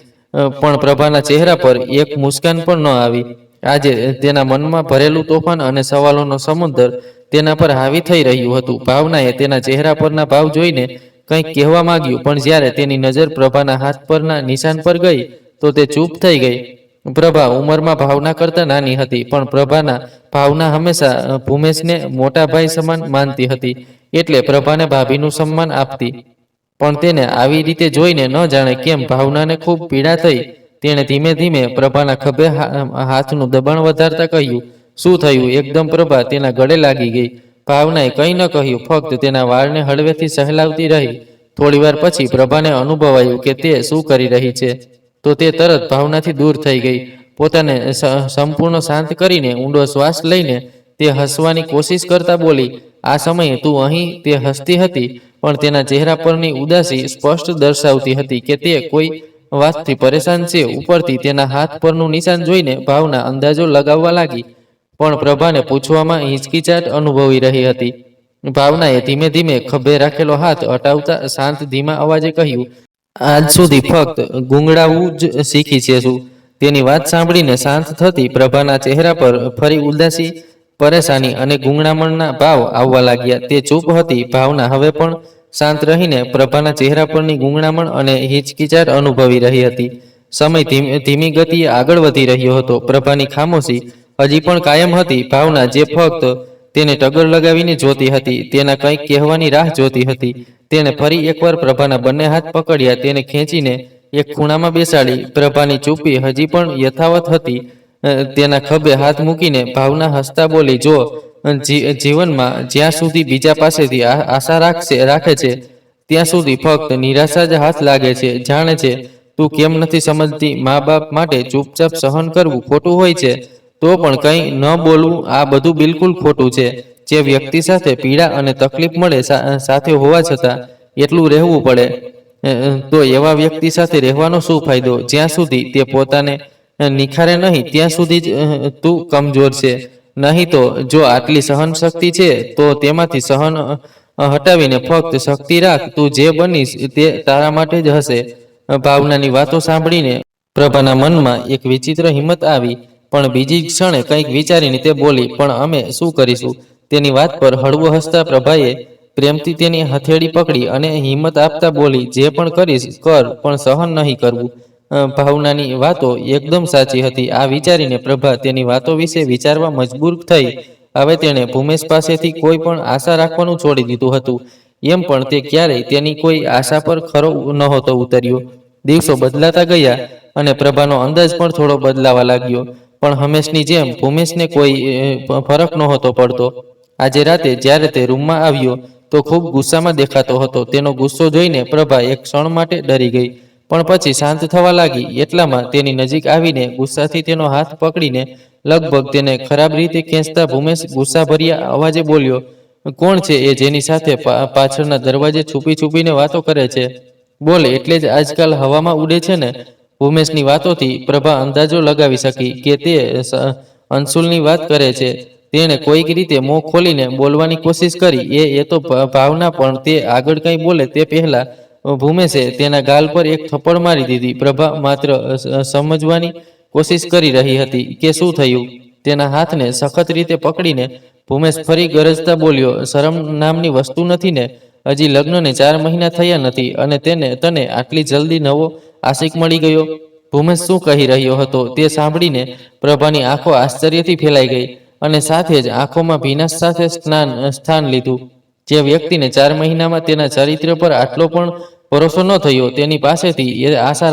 પણ પ્રભાના ચહેરા પર એક મુસ્કાન પણ ન આવી. આજે તેના મનમાં ભરેલું તોફાન અને સવાલોનો સમુદ્ર તેના પર હાવી થઈ રહ્યું હતું. ભાવનાએ તેના ચહેરા પરના ભાવ જોઈને કંઈક કહેવા માંગ્યું, પણ જ્યારે તેની નજર પ્રભાના હાથ પરના નિશાન પર ગઈ તો તે ચૂપ થઈ ગઈ. પ્રભા ઉંમરમાં ભાવના કરતા નાની હતી, પણ પ્રભાના ભાવના હંમેશા ભૂમેશને મોટા ભાઈ સમાન માનતી હતી, એટલે પ્રભાને ભાભીનું સન્માન આપતી. પણ તેને આવી રીતે જોઈને ન જાણે કેમ ભાવનાને ખૂબ પીડા થઈ. તેણે ધીમે ધીમે પ્રભાના ખભે હાથનું દબાણ વધારતા કહ્યું, શું થયું? એકદમ પ્રભા તેના ગળે લાગી ગઈ. ભાવનાએ કંઈ ન કહ્યું, ફક્ત તેના વાળને હળવેથી સહેલાવતી રહી. થોડીવાર પછી પ્રભાને અનુભવાયું કે તે શું કરી રહી છે, તો તે તરત ભાવનાથી દૂર થઈ ગઈ. પોતાને સંપૂર્ણ શાંત કરીને ઊંડો શ્વાસ લઈને તે હસવાની કોશિશ કરતા બોલી, આ સમયે તું અહીં? તે હસતી હતી, પણ તેના ચહેરા પરની ઉદાસી સ્પષ્ટ દર્શાવતી હતી કે તે કોઈ વાતથી પરેશાન છે. ઉપરથી તેના હાથ પરનું નિશાન જોઈને ભાવના અંદાજો લગાવવા લાગી, પણ પ્રભાને પૂછવામાં હિચકિચાટ અનુભવી રહી હતી. ભાવનાએ ધીમે ધીમે ખભે રાખેલો હાથ હટાવતા શાંત ધીમા અવાજે કહ્યું, આજ સુધી ફક્ત ગુંગળાવું જ શીખી છે શું? તેની વાત સાંભળીને શાંત થતી પ્રભાના ચહેરા પર ફરી ઉદાસી, પરેશાની અને ગુંગળામણના ભાવ આવવા લાગ્યા. તે ચૂપ હતી. ભાવના હવે પણ શાંત રહીને પ્રભાના ચહેરા પરની ગુંગળામણ અને હિચકિચાટ અનુભવી રહી હતી. સમય ધીમી ગતિએ આગળ વધી રહ્યો હતો. પ્રભાની ખામોશી હજી પણ કાયમ હતી. ભાવના જે ફક્ત તેને ટગર લગાવીને જોતી હતી, તેના કંઈક કહેવાની રાહ જોતી હતી. તેણે ફરી એકવાર પ્રભાના બંને હાથ પકડ્યા, તેને ખેંચીને એક ખૂણામાં બેસાડી. પ્રભાની ચૂપી હજી પણ યથાવત હતી. તેના ખભે હાથ મૂકીને ભાવના હસતા બોલી, જો જીવનમાં જ્યાં સુધી બીજા પાસેથી આશા રાખે છે, ત્યાં સુધી ફક્ત નિરાશા જ હાથ લાગે છે. જાણે છે તું કેમ નથી સમજતી? મા બાપ માટે ચૂપચાપ સહન કરવું ખોટું હોય છે, તો પણ કંઈ ન બોલવું આ બધું બિલકુલ ખોટું છે. જે વ્યક્તિ સાથે પીડા અને તકલીફ મળે, સાથે હોવા છતાં એટલું રહેવું પડે, તો એવા વ્યક્તિ સાથે રહેવાનો શું ફાયદો? જ્યાં સુધી તે પોતાને નિખારે નહીં ત્યાં સુધી જ તું કમજોર છે. નહીં તો જો આટલી સહન શક્તિ છે તો તેમાંથી સહન હટાવીને ફક્ત શક્તિ રાખ. તું જે બનીશ તે તારા માટે જ હશે. ભાવનાની વાતો સાંભળીને પ્રભાના મનમાં એક વિચિત્ર હિંમત આવી, પણ બીજી ક્ષણે કંઈક વિચારીને તે બોલી, પણ અમે શું કરીશું? તેની વાત પર હળવો હસતા પ્રભાએ પ્રેમથી તેની હથેળી પકડી અને હિંમત આપતા બોલી, જે પણ કરીશ કર, પણ સહન નહીં કરવું. ભાવનાની વાતો એકદમ સાચી હતી. આ વિચારીને પ્રભા તેની વાતો વિશે વિચારવા મજબૂર થઈ. હવે તેણે ભૂમેશ પાસેથી કોઈ પણ આશા રાખવાનું છોડી દીધું હતું. એમ પણ તે ક્યારેય તેની કોઈ આશા પર ખરો નહોતો ઉતર્યો. દિવસો બદલાતા ગયા અને પ્રભાનો અંદાજ પણ થોડો બદલાવા લાગ્યો, પણ હંમેશની જેમ ભૂમેશને કોઈ ફરક નહોતો પડતો. આજે રાતે જ્યારે તે રૂમમાં આવ્યો તો ખૂબ ગુસ્સામાં દેખાતો હતો. તેનો ગુસ્સો જોઈને પ્રભા એક ક્ષણ માટે ડરી ગઈ, પણ પછી શાંત થવા લાગી. એટલામાં તેની નજીક આવીને ગુસ્સાથી તેનો હાથ પકડીને લગભગ તેને ખરાબ રીતે ખેંચતા ભૂમેશ ગુસ્સાભર્યા અવાજે બોલ્યો, કોણ છે એ જેની સાથે પાછળના દરવાજે છુપી છુપીને વાતો કરે છે? બોલે એટલે જ આજકાલ હવામાં ઉડે છે ને? ભૂમેશની વાતોથી પ્રભા અંદાજો લગાવી શકી કે તે અંશુલની વાત કરે છે. તેણે કોઈક રીતે મોં ખોલીને બોલવાની કોશિશ કરી. એ તો ભાવના, પણ તે આગળ કંઈ બોલે તે પહેલા ભૂમેશે તેના ગાલ પર એક થપ્પડ મારી દીધી. પ્રભા માત્ર સમજવાની કોશિશ કરી રહી હતી કે શું થયું. તેના હાથને સખત રીતે પકડીને ભૂમેશ ફરી ગરજતા બોલ્યો, શરમ નામની વસ્તુ નથી ને? હજી લગ્નને 4 મહિના થયા નથી અને તને આટલી જલ્દી નવો આશિક મળી ગયો? ભૂમેશ શું કહી રહ્યો હતો તે સાંભળીને પ્રભાની આંખો આશ્ચર્યથી ફેલાઈ ગઈ અને સાથે જ આંખોમાં ભીનાશ સાથે સ્થાન લીધું. જે વ્યક્તિને 4 મહિનામાં તેના ચરિત્ર પર આટલો પણ ભરોસો ન થયો, તેની પાસેથી એ આશા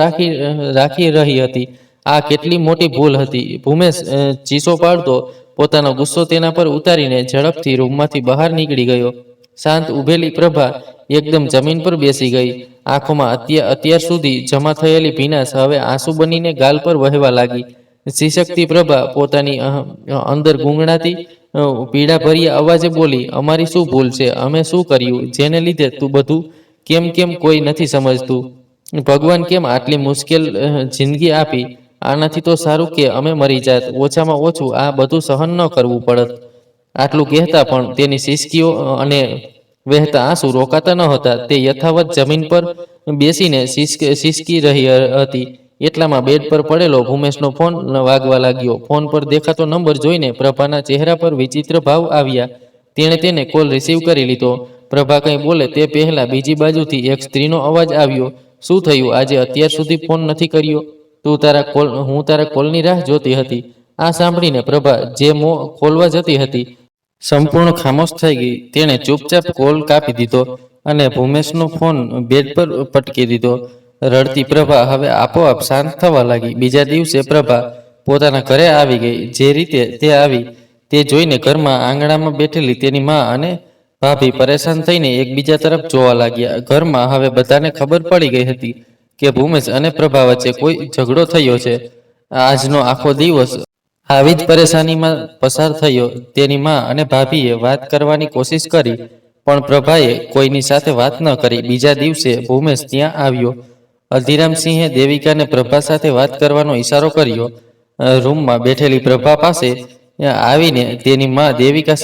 રાખી રહી હતી. આ કેટલી મોટી ભૂલ હતી. ભૂમેશ ચીસો પાડતો પોતાનો ગુસ્સો તેના પર ઉતારીને ઝડપથી રૂમમાંથી બહાર નીકળી ગયો. શાંત ઊભેલી પ્રભા એકદમ જમીન પર બેસી ગઈ. આંખોમાં અત્યાર સુધી જમા થયેલી ભીનાશ હવે આંસુ બનીને ગાલ પર વહેવા લાગી. શિશક્તિ પ્રભા પોતાની અંદર ગુંગળાતી પીડાભર્યા અવાજે બોલી, અમારી શું ભૂલ છે? અમે શું કર્યું જેને લીધે તું બધું કેમ કોઈ નથી સમજતું? ભગવાન કેમ આટલી મુશ્કેલ જિંદગી આપી? આનાથી તો સારું કે અમે મરી જાત. ઓછામાં ઓછું આ બધું સહન ન કરવું પડત. આટલું કહેતા પણ તેની સિસકીઓ અને વહેતા આંસુ રોકાતા નહોતા. તે યથાવત જમીન પર બેસીને સિસકી રહી હતી. એટલામાં બેડ પર પડેલો ભૂમેશનો ફોન વાગવા લાગ્યો. ફોન પર દેખાતો નંબર જોઈને પ્રભાના ચહેરા પર વિચિત્ર ભાવ આવ્યા. તેણે તેને કોલ રિસીવ કરી લીધો. પ્રભા કંઈ બોલે તે પહેલા બીજી બાજુથી એક સ્ત્રીનો અવાજ આવ્યો. શું થયું? આજે અત્યાર સુધી ફોન નથી કર્યો? હું તારા કોલની રાહ જોતી હતી. આ સાંભળીને પ્રભા જે મોં ખોલવા જતી હતી સંપૂર્ણ ખામોશ થઈ ગઈ. તેણે ચૂપચાપ કોલ કાપી દીધો અને ભૂમેશનો ફોન બેડ પર પટકી દીધો. રડતી પ્રભા હવે આપોઆપ શાંત થવા લાગી. બીજા દિવસે પ્રભા પોતાના ઘરે આવી ગઈ. જે રીતે તે આવી તે જોઈને ઘરમાં આંગણામાં બેઠેલી તેની મા અને ભાભી પરેશાન થઈને એકબીજા તરફ જોવા લાગ્યા. ઘરમાં હવે બધાને ખબર પડી ગઈ હતી કે ભૂમેશ અને પ્રભા વચ્ચે કોઈ ઝઘડો થયો છે. આજનો આખો દિવસ આવી જ પરેશાનીમાં પસાર થયો. તેની મા અને ભાભીએ વાત કરવાની કોશિશ કરી પણ પ્રભાએ કોઈની સાથે વાત ન કરી. બીજા દિવસે ભૂમેશ ત્યાં આવ્યો. અધીરામસિંહે દેવિકાને પ્રભા સાથે વાત કરવાનો ઈશારો કર્યો. રૂમમાં બેઠેલી પ્રભા પાસે આવીને તેની મા દેવિકા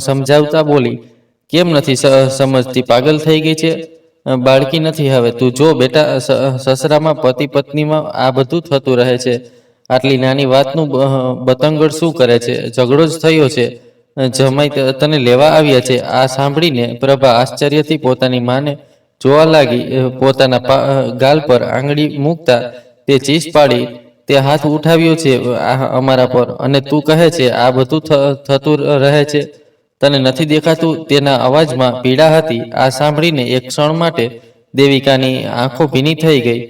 સમજાવતા બોલી, કેમ નથી સમજતી? પાગલ થઈ ગઈ છે? બાળકી નથી હવે. તું જો બેટા, સસરામાં પતિ પત્નીમાં આ બધું થતું રહે છે. આટલી નાની વાતનું બતંગડ શું કરે છે? ઝઘડો જ થયો છે. જમાઈ તને લેવા આવ્યા છે. આ સાંભળીને પ્રભા આશ્ચર્યથી પોતાની માને જોવા લાગી. પોતાના ગાલ પર આંગળી મૂકતા તે ચીસ પાડી, તે હાથ ઉઠાવ્યો છે અમારા પર અને તું કહે છે આ બધું થતું રહે છે? તને નથી દેખાતું? તેના અવાજમાં પીડા હતી. આ સાંભળીને એક ક્ષણ માટે દેવિકાની આંખો ભીની થઈ ગઈ.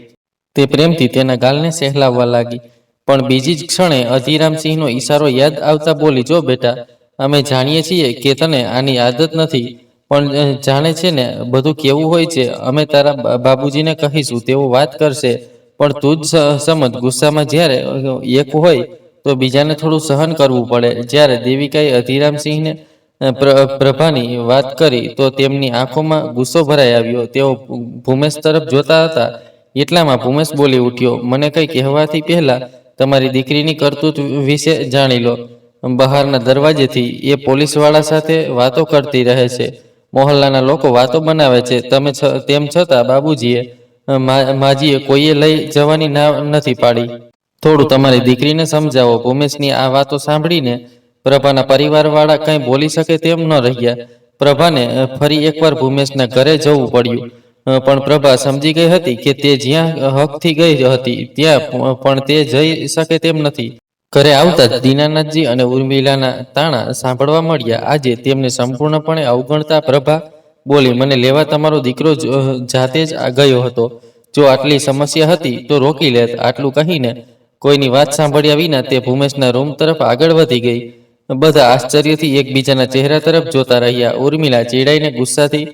તે પ્રેમથી તેના ગાલને સહેલાવવા લાગી. પણ બીજી જ ક્ષણે અધીરામસિંહનો ઈશારો યાદ આવતા બોલી, જો બેટા, અમે જાણીએ છીએ કે તને આની આદત નથી, પણ જાણે છે ને બધું કેવું હોય છે. અમે તારા બાબુજીને કહીશું, તેઓ વાત કરશે. પણ તું જ સમજ, ગુસ્સામાં જ્યારે એક હોય તો બીજાને થોડું સહન કરવું પડે. જ્યારે દેવિકાએ અધીરામસિંહને પ્રભાની વાત કરી તો તેમની આંખોમાં ગુસ્સો ભરાઈ આવ્યો. તેઓ ભૂમેશ તરફ જોતા હતા. એટલામાં ભૂમેશ બોલી ઉઠ્યો, મને કંઈ કહેવાથી પહેલા તમારી દીકરીની કરતૂત વિશે જાણી લો. બહારના દરવાજેથી એ પોલીસવાળા સાથે વાતો કરતી રહે છે. મોહલ્લાના લોકો વાતો બનાવે છે. તેમ છતાં બાબુજીએ માજીએ કોઈએ લઈ જવાની ના નથી પાડી. થોડું તમારી દીકરીને સમજાવો. ભૂમેશની આ વાતો સાંભળીને પ્રભાના પરિવારવાળા કંઈ બોલી શકે તેમ ન રહ્યા. પ્રભાને ફરી એકવાર ભૂમેશના ઘરે જવું પડ્યું. પણ પ્રભા સમજી ગઈ હતી કે તે જ્યાં હકથી ગઈ હતી ત્યાં પણ તે જઈ શકે તેમ નથી. ઘરે આવતા જ દીનાનાથજી અને ઉર્મિલાના તાણા સાંભળવા મળ્યા. આજે તેમને સંપૂર્ણપણે અવગણતા પ્રભા બોલી, મને લેવા તમારો દીકરો જાતે જ ગયો હતો. જો આટલી સમસ્યા હતી તો રોકી લેત. આટલું કહીને કોઈની વાત સાંભળ્યા વિના તે ભૂમેશના રૂમ તરફ આગળ વધી ગઈ. બધા આશ્ચર્યથી એકબીજાના ચહેરા તરફ જોતા રહ્યા. ઉર્મિલા ચીડાઈને ગુસ્સાથી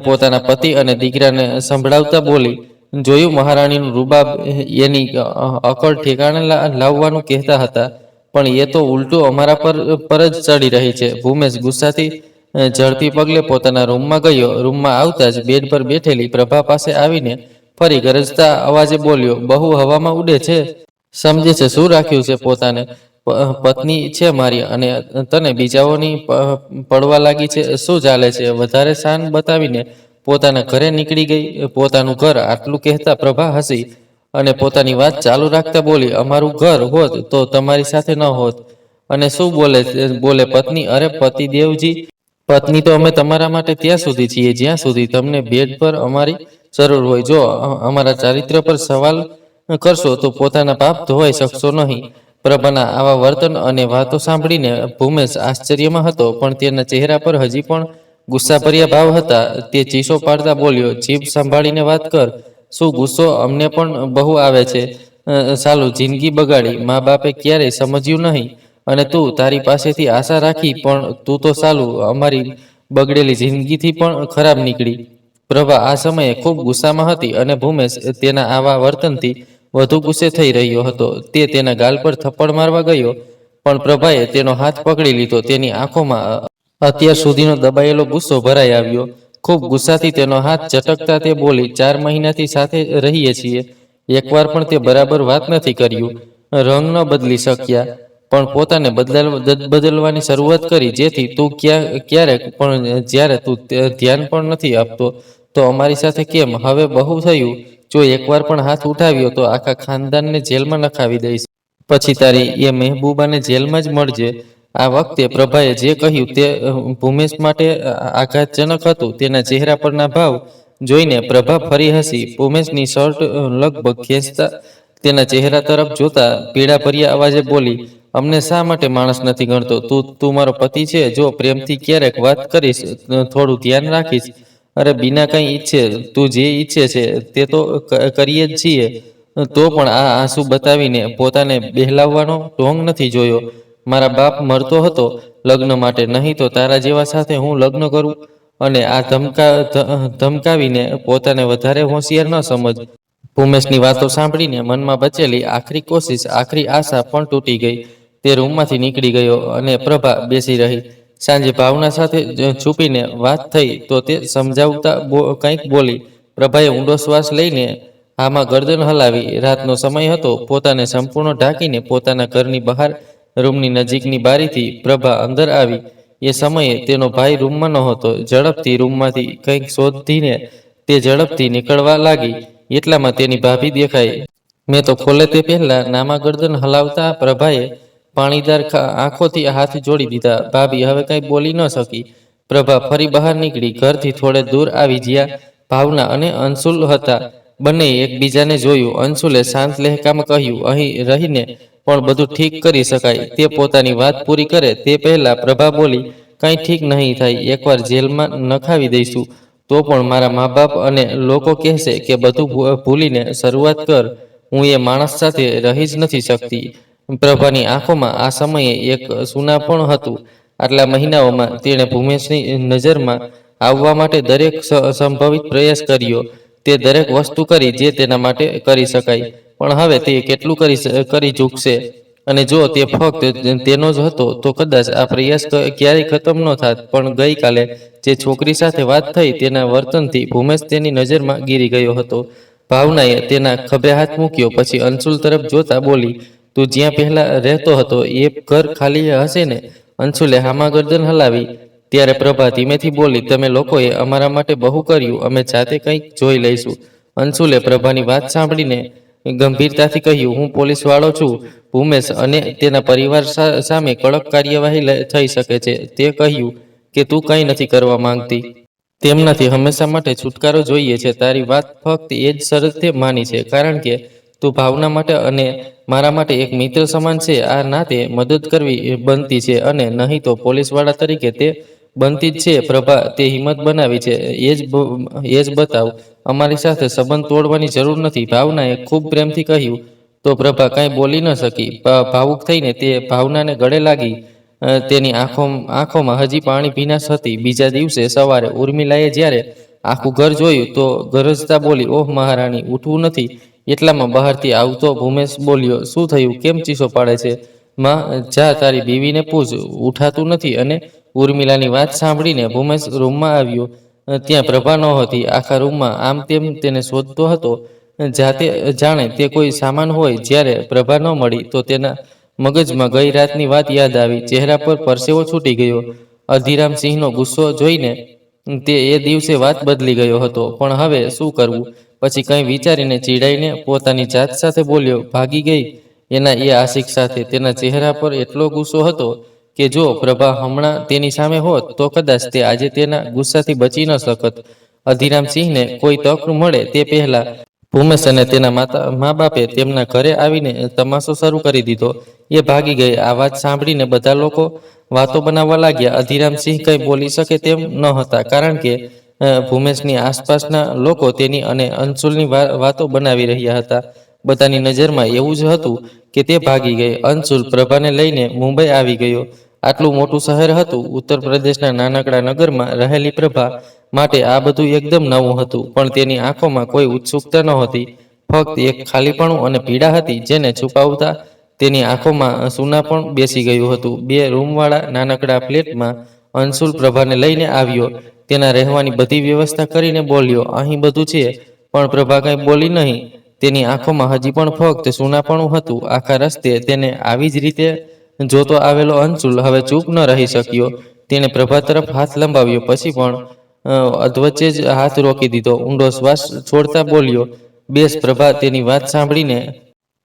પોતાના પતિ અને દીકરાને સંભળાવતા બોલી, જોયું મહારાણીનું રૂબાબ? એની અકળ ઠેકાણે લાવવાનું કહેતા હતા, પણ એ તો ઉલટું અમારા પર જ ચડી રહી છે. ભૂમેશ ગુસ્સાથી ઝડપી પગલે પોતાના રૂમમાં ગયો. રૂમમાં આવતા જ બેડ પર બેઠેલી પ્રભા પાસે આવીને ફરી ગરજતા અવાજે બોલ્યો, બહુ હવામાં ઉડે છે. સમજે છે શું રાખ્યું છે પોતાને? પત્ની છે મારી અને તને બીજાઓની પડવા લાગી છે. શું ચાલે છે? વધારે શાન બતાવીને પોતાના ઘરે નીકળી ગઈ. પોતાનું ઘર આટલું કહેતા પ્રભા હસી અને પોતાની વાત ચાલુ રાખતા બોલી, અમારું ઘર હોત તો તમારી સાથે ન હોત. અને શું બોલે પત્ની? અરે પતિદેવજી, પત્ની તો અમે તમારા માટે ત્યાં સુધી છીએ જ્યાં સુધી તમને બેડ પર અમારી જરૂર હોય. જો અમારા ચારિત્ર પર સવાલ કરશો તો પોતાના પાપ ધોવાઈ શકશો નહીં. પ્રભાના આવા વર્તન અને વાતો સાંભળીને ભૂમેશ આશ્ચર્યમાં હતો, પણ તેના ચહેરા પર હજી પણ ગુસ્સાભર્યા ભાવ હતા. તે ચીસો પાડતા બોલ્યો, જીભ સંભાળીને વાત કર. શું ગુસ્સો અમને પણ બહુ આવે છે? સાલું જિંદગી બગાડી, મા બાપે ક્યારેય સમજ્યું નહીં અને તું તારી પાસેથી આશા રાખી, પણ તું તો સાલું અમારી બગડેલી જિંદગીથી પણ ખરાબ નીકળી. પ્રભા આ સમયે ખૂબ ગુસ્સામાં હતી અને ભૂમેશ તેના આવા વર્તનથી વધુ ગુસ્સે થઈ રહ્યો હતો. તે તેના ગાલ પર થપ્પડ મારવા ગયો, પણ પ્રભાએ તેનો હાથ પકડી લીધો. તેની આંખોમાં અત્યાર સુધીનો દબાયેલો ગુસ્સો ભરાઈ આવ્યો. ખૂબ ગુસ્સાથી તેનો હાથ ચટકતા તે બોલી, 4 મહિનાથી સાથે રહીએ છીએ, એકવાર પણ તે બરાબર વાત નથી કર્યું, રંગ ન બદલી શક્યા. પણ પોતાને બદલવાની શરૂઆત કરી, જેથી તું ક્યારેક પણ જ્યારે તું ધ્યાન પણ નથી આપતો તો અમારી સાથે કેમ? હવે બહુ થયું, જો એકવાર પણ હાથ ઉઠાવ્યો તો આખા ખાનદાનને જેલમાં નખાવી દઈશ. પછી તારી એ મહેબૂબાને જેલમાં જ મળજે. આ વખતે પ્રભાએ જે કહ્યું તે ભૂમેશ માટે આઘાતજનક હતું. તેના ચહેરા પરના ભાવ જોઈને પ્રભા ફરી હસી. ભૂમેશની શર્ટ લગભગ ખેંચતા તેના ચહેરા તરફ જોતા પીડા ભર્યા અવાજે બોલી, અમને શા માટે માણસ નથી ગણતો? તું મારો પતિ છે. જો પ્રેમથી ક્યારેક વાત કરીશ, થોડું ધ્યાન રાખીશ. અરે બીના કંઈ ઈચ્છે, તું જે ઈચ્છે છે તે તો કરીએ જ છીએ. તો પણ આ આંસુ બતાવીને પોતાને બહેલાવવાનો ઢોંગ નથી જોયો. મારા બાપ મરતો હતો લગ્ન માટે, નહીં તો તારા જેવા સાથે હું લગ્ન કરું? અને આ ધમકાવીને પોતાને વધારે હોશિયાર ન સમજ. ભૂમેશની વાતો સાંભળીને મનમાં બચેલી આખરી કોશિશ, આખરી આશા પણ તૂટી ગઈ. તે રૂમમાંથી નીકળી ગયો અને પ્રભા બેસી રહી. સાંજે ભાવના સાથે છુપીને વાત થઈ તો તે સમજાવતા કંઈક બોલી. પ્રભાએ ઊંડો શ્વાસ લઈને આમાં ગરદન હલાવી. રાતનો સમય હતો. પોતાને સંપૂર્ણ ઢાંકીને પોતાના ઘરની બહાર રૂમની નજીકની બારીથી પ્રભા અંદર આવી. એ સમયે તેનો ભાઈ રૂમમાં નહોતો. ઝડપથી રૂમમાંથી કંઈક શોધીને તે ઝડપથી નીકળવા લાગી. એટલામાં તેની ભાભી દેખાઈ. મેં તો ખોલે તે પહેલા નામા ગરદન હલાવતા પ્રભાએ પાણીદાર આંખોથી હાથ જોડી દીધા. ભાભી હવે કંઈ બોલી ન શકી. પ્રભા ફરી બહાર નીકળી. ઘરથી થોડે દૂર આવી જ્યાં ભાવના અને અંશુલ હતા. બંનેએ એકબીજાને જોયું. અંશુલે શાંત લહેકામાં કહ્યું, અહીં રહીને પણ બધું ઠીક કરી શકાય. તે પોતાની વાત પૂરી કરે તે પહેલા પ્રભા બોલી, કંઈ ઠીક નહીં થાય. એકવાર જેલમાં નખાવી દઈશું તો પણ મારા મા બાપ અને લોકો કહેશે કે બધું ભૂલીને શરૂઆત કર. હું એ માણસ સાથે રહી જ નથી શકતી. પ્રભાની આંખોમાં આ સમયે એક સૂનાપણ હતું. આટલા મહિનાઓમાં તેણે ભૂમેશની નજરમાં આવવા માટે દરેક સંભવિત પ્રયાસ કર્યો. તે દરેક વસ્તુ કરી જે તેના માટે કરી શકાય. પણ હવે તે કેટલું કરી ચૂકશે? અને જો તે ફક્ત તેનો જ હતો તો કદાચ આ પ્રયાસ ક્યારેય ખતમ ન થાત. પણ ગઈકાલે જે છોકરી સાથે વાત થઈ તેના વર્તનથી ભૂમેશ તેની નજરમાં ગીરી ગયો હતો. ભાવનાએ તેના ખભે હાથ મૂક્યો. પછી અંશુલ તરફ જોતા બોલી, તું જ્યાં પહેલા રહેતો હતો એ ઘર ખાલી હશે ને? અંશુલે હામાં ગરદન હલાવી. ત્યારે પ્રભા ધીમેથી બોલી, તમે લોકોએ અમારા માટે બહુ કર્યું, અમે જાતે કંઈક જોઈ લઈશું. અંશુલે પ્રભાની વાત સાંભળીને ગંભીરતાથી કહ્યું, હું પોલીસ વાળો છું. ભૂમેશ અને તેના પરિવાર સામે કડક કાર્યવાહી થઈ શકે છે. તે કહ્યું કે તું કંઈ નથી કરવા માંગતી. તેમનાથી હંમેશા માટે છુટકારો જોઈએ છે. તારી વાત ફક્ત એ જ શરતે માની છે કારણ કે તું ભાવના માટે અને મારા માટે એક મિત્ર સમાન છે. આ નાતે મદદ કરવી બનતી છે અને નહીં તો પોલીસવાળા તરીકે તે બનતી જ છે. પ્રભા, તે હિંમત બનાવી છે એ જ બતાવ. અમારી સાથે સંબંધ તોડવાની જરૂર નથી. ભાવનાએ ખૂબ પ્રેમથી કહ્યું. તો પ્રભા કંઈ બોલી ન શકી. ભાવુક થઈને તે ભાવનાને ગળે લાગી. તેની આંખોમાં હજી પાણી ભીનાશ હતી. બીજા દિવસે સવારે ઉર્મિલાએ જ્યારે આખું ઘર જોયું તો ગરજતા બોલી, ઓહ મહારાણી, ઉઠવું નથી. એટલામાં બહારથી આવતો ભૂમેશ બોલ્યો, શું થયું? કેમ ચીસો પાડે છે? માં, જા તારી બીવીને પૂછ, ઉઠાતું નથી. અને ઉર્મિલાની વાત સાંભળીને ભૂમેશ રૂમમાં આવ્યો. ત્યાં પ્રભા નહોતી. આખા રૂમમાં આમ તેમ તેને શોધતો હતો, જાણે તે કોઈ સામાન હોય. જ્યારે પ્રભા ન મળી તો તેના મગજમાં ગઈ રાતની વાત યાદ આવી. ચહેરા પર પરસેવો છૂટી ગયો. અધીરામ સિંહનો ગુસ્સો જોઈને તે એ દિવસે વાત બદલી ગયો હતો. પણ હવે શું કરવું? પછી કંઈ વિચારીને ચીડાઈને પોતાની જાત સાથે બોલ્યો, ભાગી ગઈ એના એ આશિક સાથે. તેના ચહેરા પર એટલો ગુસ્સો હતો કે જો પ્રભા હમણાં તેની સામે હોત તો કદાચ તે આજે તેના ગુસ્સાથી બચી ન શકત. અધીરામ સિંહને કોઈ તક મળે તે પહેલા ભૂમેશ અને તેના મા બાપે તેમના ઘરે આવીને તમાશો શરૂ કરી દીધો. એ ભાગી ગઈ. આ વાત સાંભળીને બધા લોકો વાતો બનાવવા લાગ્યા. અધીરામ સિંહ કંઈ બોલી શકે તેમ ન હતા કારણ કે ભૂમેશની આસપાસના લોકો તેની અને અંશુલની વાતો બનાવી રહ્યા હતા. બધાની નજરમાં એવું જ હતું કે તે ભાગી ગઈ. અંશુલ પ્રભાને લઈને મુંબઈ આવી ગયો. આટલું મોટું શહેર હતું. ઉત્તર પ્રદેશના નાનકડા નગરમાં રહેલી પ્રભા માટે આ બધું એકદમ નવું હતું. પણ તેની આંખોમાં કોઈ ઉત્સુકતા નહોતી, ફક્ત એક ખાલીપણું અને પીડા હતી જેને છુપાવતા તેની આંખોમાં સૂનાપણ બેસી ગયું હતું. 2 રૂમવાળા નાનકડા ફ્લેટમાં અંશુલ પ્રભાને લઈને આવ્યો. તેના રહેવાની બધી વ્યવસ્થા કરીને બોલ્યો, અહીં બધું છે. પણ પ્રભા કંઈ બોલી નહીં. તેની આંખોમાં હજી પણ ફક્ત સૂનાપણું હતું. આખા રસ્તે તેને આવી જ રીતે જોતો આવેલો અંશુલ હવે ચૂપ ન રહી શક્યો. તેણે પ્રભા તરફ હાથ લંબાવ્યો, પછી પણ અધવચ્ચે જ હાથ રોકી દીધો. ઊંડો શ્વાસ છોડતા બોલ્યો, બેસ. પ્રભા તેની વાત સાંભળીને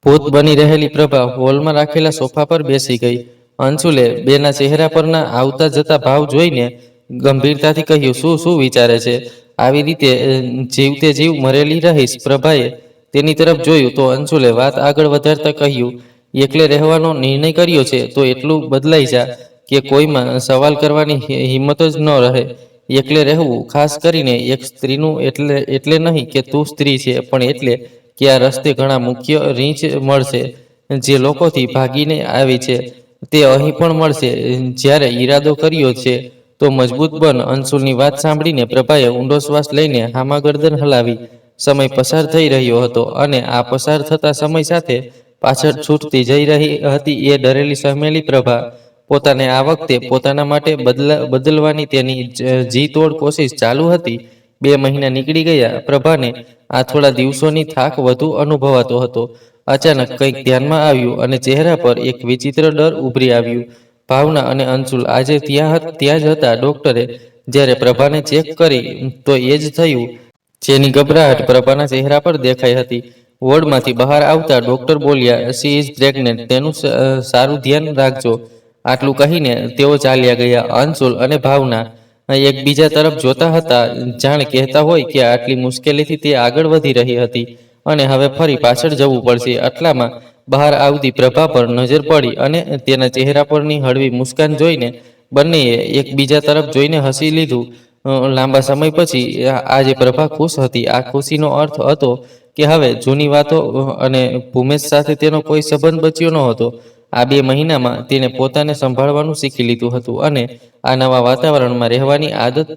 ભૂત બની રહેલી પ્રભા હોલમાં રાખેલા સોફા પર બેસી ગઈ. અંશુલે બેના ચહેરા પરના આવતા જતા ભાવ જોઈને ગંભીરતાથી કહ્યું, શું શું વિચારે છે? આવી રીતે જીવતે જીવ મરેલી રહીશ? પ્રભાએ તેની તરફ જોયું તો અંશુલે વાત આગળ વધારતા કહ્યું, એકલે રહેવાનો નિર્ણય કર્યો છે તો એટલું બદલાઈ જા કે કોઈમાં સવાલ કરવાની હિંમત જ ન રહે. એકલે રહેવું, ખાસ કરીને એક સ્ત્રીનું, એટલે નહીં કે તું સ્ત્રી છે, પણ એટલે કે આ રસ્તે ઘણા મુખ્ય રીંછ મળશે. જે લોકોથી ભાગીને આવી છે તે અહીં પણ મળશે. જ્યારે ઈરાદો કર્યો છે તો મજબૂત બન. અંશુલની વાત સાંભળીને પ્રભાએ ઊંડો શ્વાસ લઈને હામા ગરદન હલાવી. સમય પસાર થઈ રહ્યો હતો અને આ પસાર થતા સમય સાથે પાછળ છૂટતી જઈ રહી હતી એ ડરેલી સહમેલી પ્રભા પોતાને આ વખતે પોતાના માટે બદલવાની તેની જીતોડ કોશિશ ચાલુ હતી. 2 મહિના નીકળી ગયા. પ્રભાને આ થોડા દિવસોની થાક વધુ અનુભવાતો હતો. અચાનક કંઈક ધ્યાનમાં આવ્યું અને ચહેરા પર એક વિચિત્ર ડર ઉભરી આવ્યું. ભાવના અને અંશુલ આજે ત્યાં જ હતા. ડોક્ટરે જ્યારે પ્રભાને ચેક કરી તો એ જ થયું જેની ગભરાહટ પ્રભાના ચહેરા પર દેખાઈ હતી. વોર્ડમાંથી બહાર આવતા ડોક્ટર બોલ્યા, શી ઇઝ પ્રેગ્નેન્ટ, તેનું સારું ધ્યાન રાખજો. આટલું કહીને તેઓ ચાલ્યા ગયા. અંશુલ અને ભાવના એકબીજા તરફ જોતા હતા, જાણે કહેતા હોય કે આટલી મુશ્કેલીથી તે આગળ વધી રહી હતી અને હવે ફરી પાછળ જવું પડશે. આટલામાં બહાર આવતી પ્રભા પર નજર પડી અને તેના ચહેરા પરની હળવી મુસ્કાન જોઈને બંનેએ એકબીજા તરફ જોઈને હસી લીધું. લાંબા સમય પછી આજે પ્રભા ખુશ હતી. આ ખુશીનો અર્થ હતો કે હવે જૂની વાતો અને ભૂમેશ સાથે તેનો કોઈ સંબંધ બચ્યો ન હતો. આ 2 મહિનામાં તેણે પોતાને સંભાળવાનું શીખી લીધું હતું અને આ નવા વાતાવરણમાં રહેવાની આદત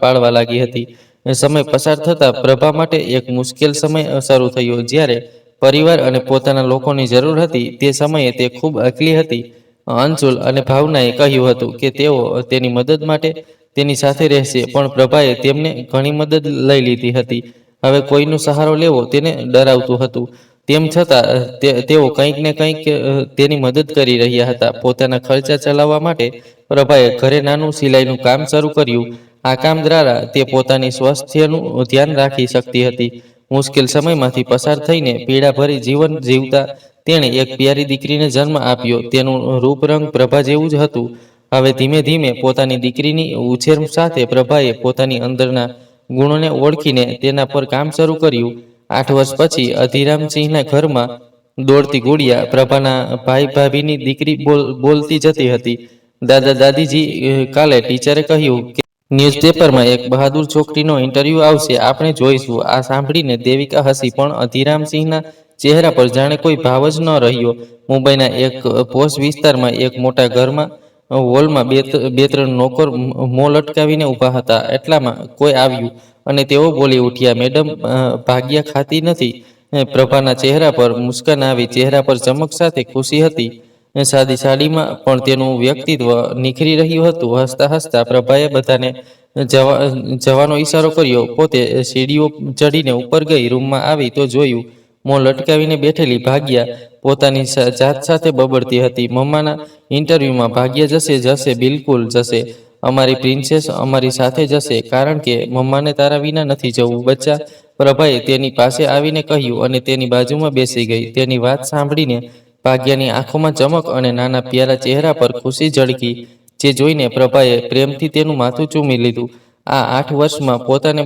પાડવા લાગી હતી. સમય પસાર થતાં પ્રભા માટે એક મુશ્કેલ સમય શરૂ થયો. જ્યારે પરિવાર અને પોતાના લોકોની જરૂર હતી તે સમયે તે ખૂબ એકલી હતી. અંશુલ અને ભાવનાએ કહ્યું હતું કે તેઓ તેની મદદ માટે તેની સાથે રહેશે, પણ પ્રભાએ તેમને ઘણી મદદ લઈ લીધી હતી. હવે કોઈનો સહારો લેવો તેને ડરાવતું હતું. તેમ છતાં તેઓ કંઈક ને કંઈક તેની મદદ કરી રહ્યા હતા. પોતાના ખર્ચા ચલાવવા માટે પ્રભાએ ઘરે નાનું સિલાઈનું કામ શરૂ કર્યું. આ કામ દ્વારા તે પોતાની સ્વાસ્થ્યનું ધ્યાન રાખી શકતી હતી. મુશ્કેલ સમયમાંથી પસાર થઈને પીડાભરી જીવન જીવતા તેણે એક પ્યારી દીકરીને જન્મ આપ્યો. તેનું રૂપ રંગ પ્રભા જેવું જ હતું. હવે ધીમે ધીમે પોતાની દીકરીની ઉછેર સાથે પ્રભાએ પોતાની અંદરના ગુણોને ઓળખીને તેના પર કામ શરૂ કર્યું. 8 વર્ષ પછી અધિરામસિંહના ઘરમાં દોડતી ગુડિયા પ્રભાના ભાઈ ભાભીની દીકરી બોલતી જતી હતી. દાદા દાદીજી, કાલે ટીચરે કહ્યું કે ન્યૂઝપેપરમાં એક બહાદુર છોકરીનો ઇન્ટરવ્યૂ આવશે, આપણે જોઈશું. આ સાંભળીને દેવિકા હસી, પણ અધિરામસિંહના ચહેરા પર જાણે કોઈ ભાવ જ ન રહ્યો. મુંબઈના એક પોશ વિસ્તારમાં એક મોટા ઘરમાં હોલમાં 2-3 નોકર મોં લટકાવીને ઊભા હતા. એટલામાં કોઈ આવ્યું અને તેઓ બોલી ઉઠ્યા, મેડમ, ભાગ્યા ખાતી નથી. પ્રભાના ચહેરા પર મુસ્કાન આવી. ચહેરા પર ચમક સાથે ખુશી હતી. સાદી સાડીમાં પણ તેનું વ્યક્તિત્વ નિખરી રહ્યું હતું. હસતા હસતા પ્રભાએ બધાને જવાનો ઈશારો કર્યો. પોતે સીડીઓ ચડીને ઉપર ગઈ. રૂમમાં આવી તો જોયું મોં લટકાવીને બેઠેલી ભાગ્યા પોતાની જાત સાથે બબડતી હતી, મમ્માના ઇન્ટરવ્યૂમાં ભાગ્યા જશે, બિલકુલ જશે. અમારી પ્રિન્સેસ અમારી સાથે જશે, કારણ કે મમ્માને તારા વિના નથી જવું, બચ્ચા. પ્રભાએ તેની પાસે આવીને કહ્યું અને તેની બાજુમાં બેસી ગઈ. તેની વાત સાંભળીને ભાગ્યાની આંખોમાં ચમક અને નાના પ્યારા ચહેરા પર ખુશી ઝળકી, જે જોઈને પ્રભાએ પ્રેમથી તેનું માથું ચૂમી લીધું. આ 8 વર્ષમાં પોતાને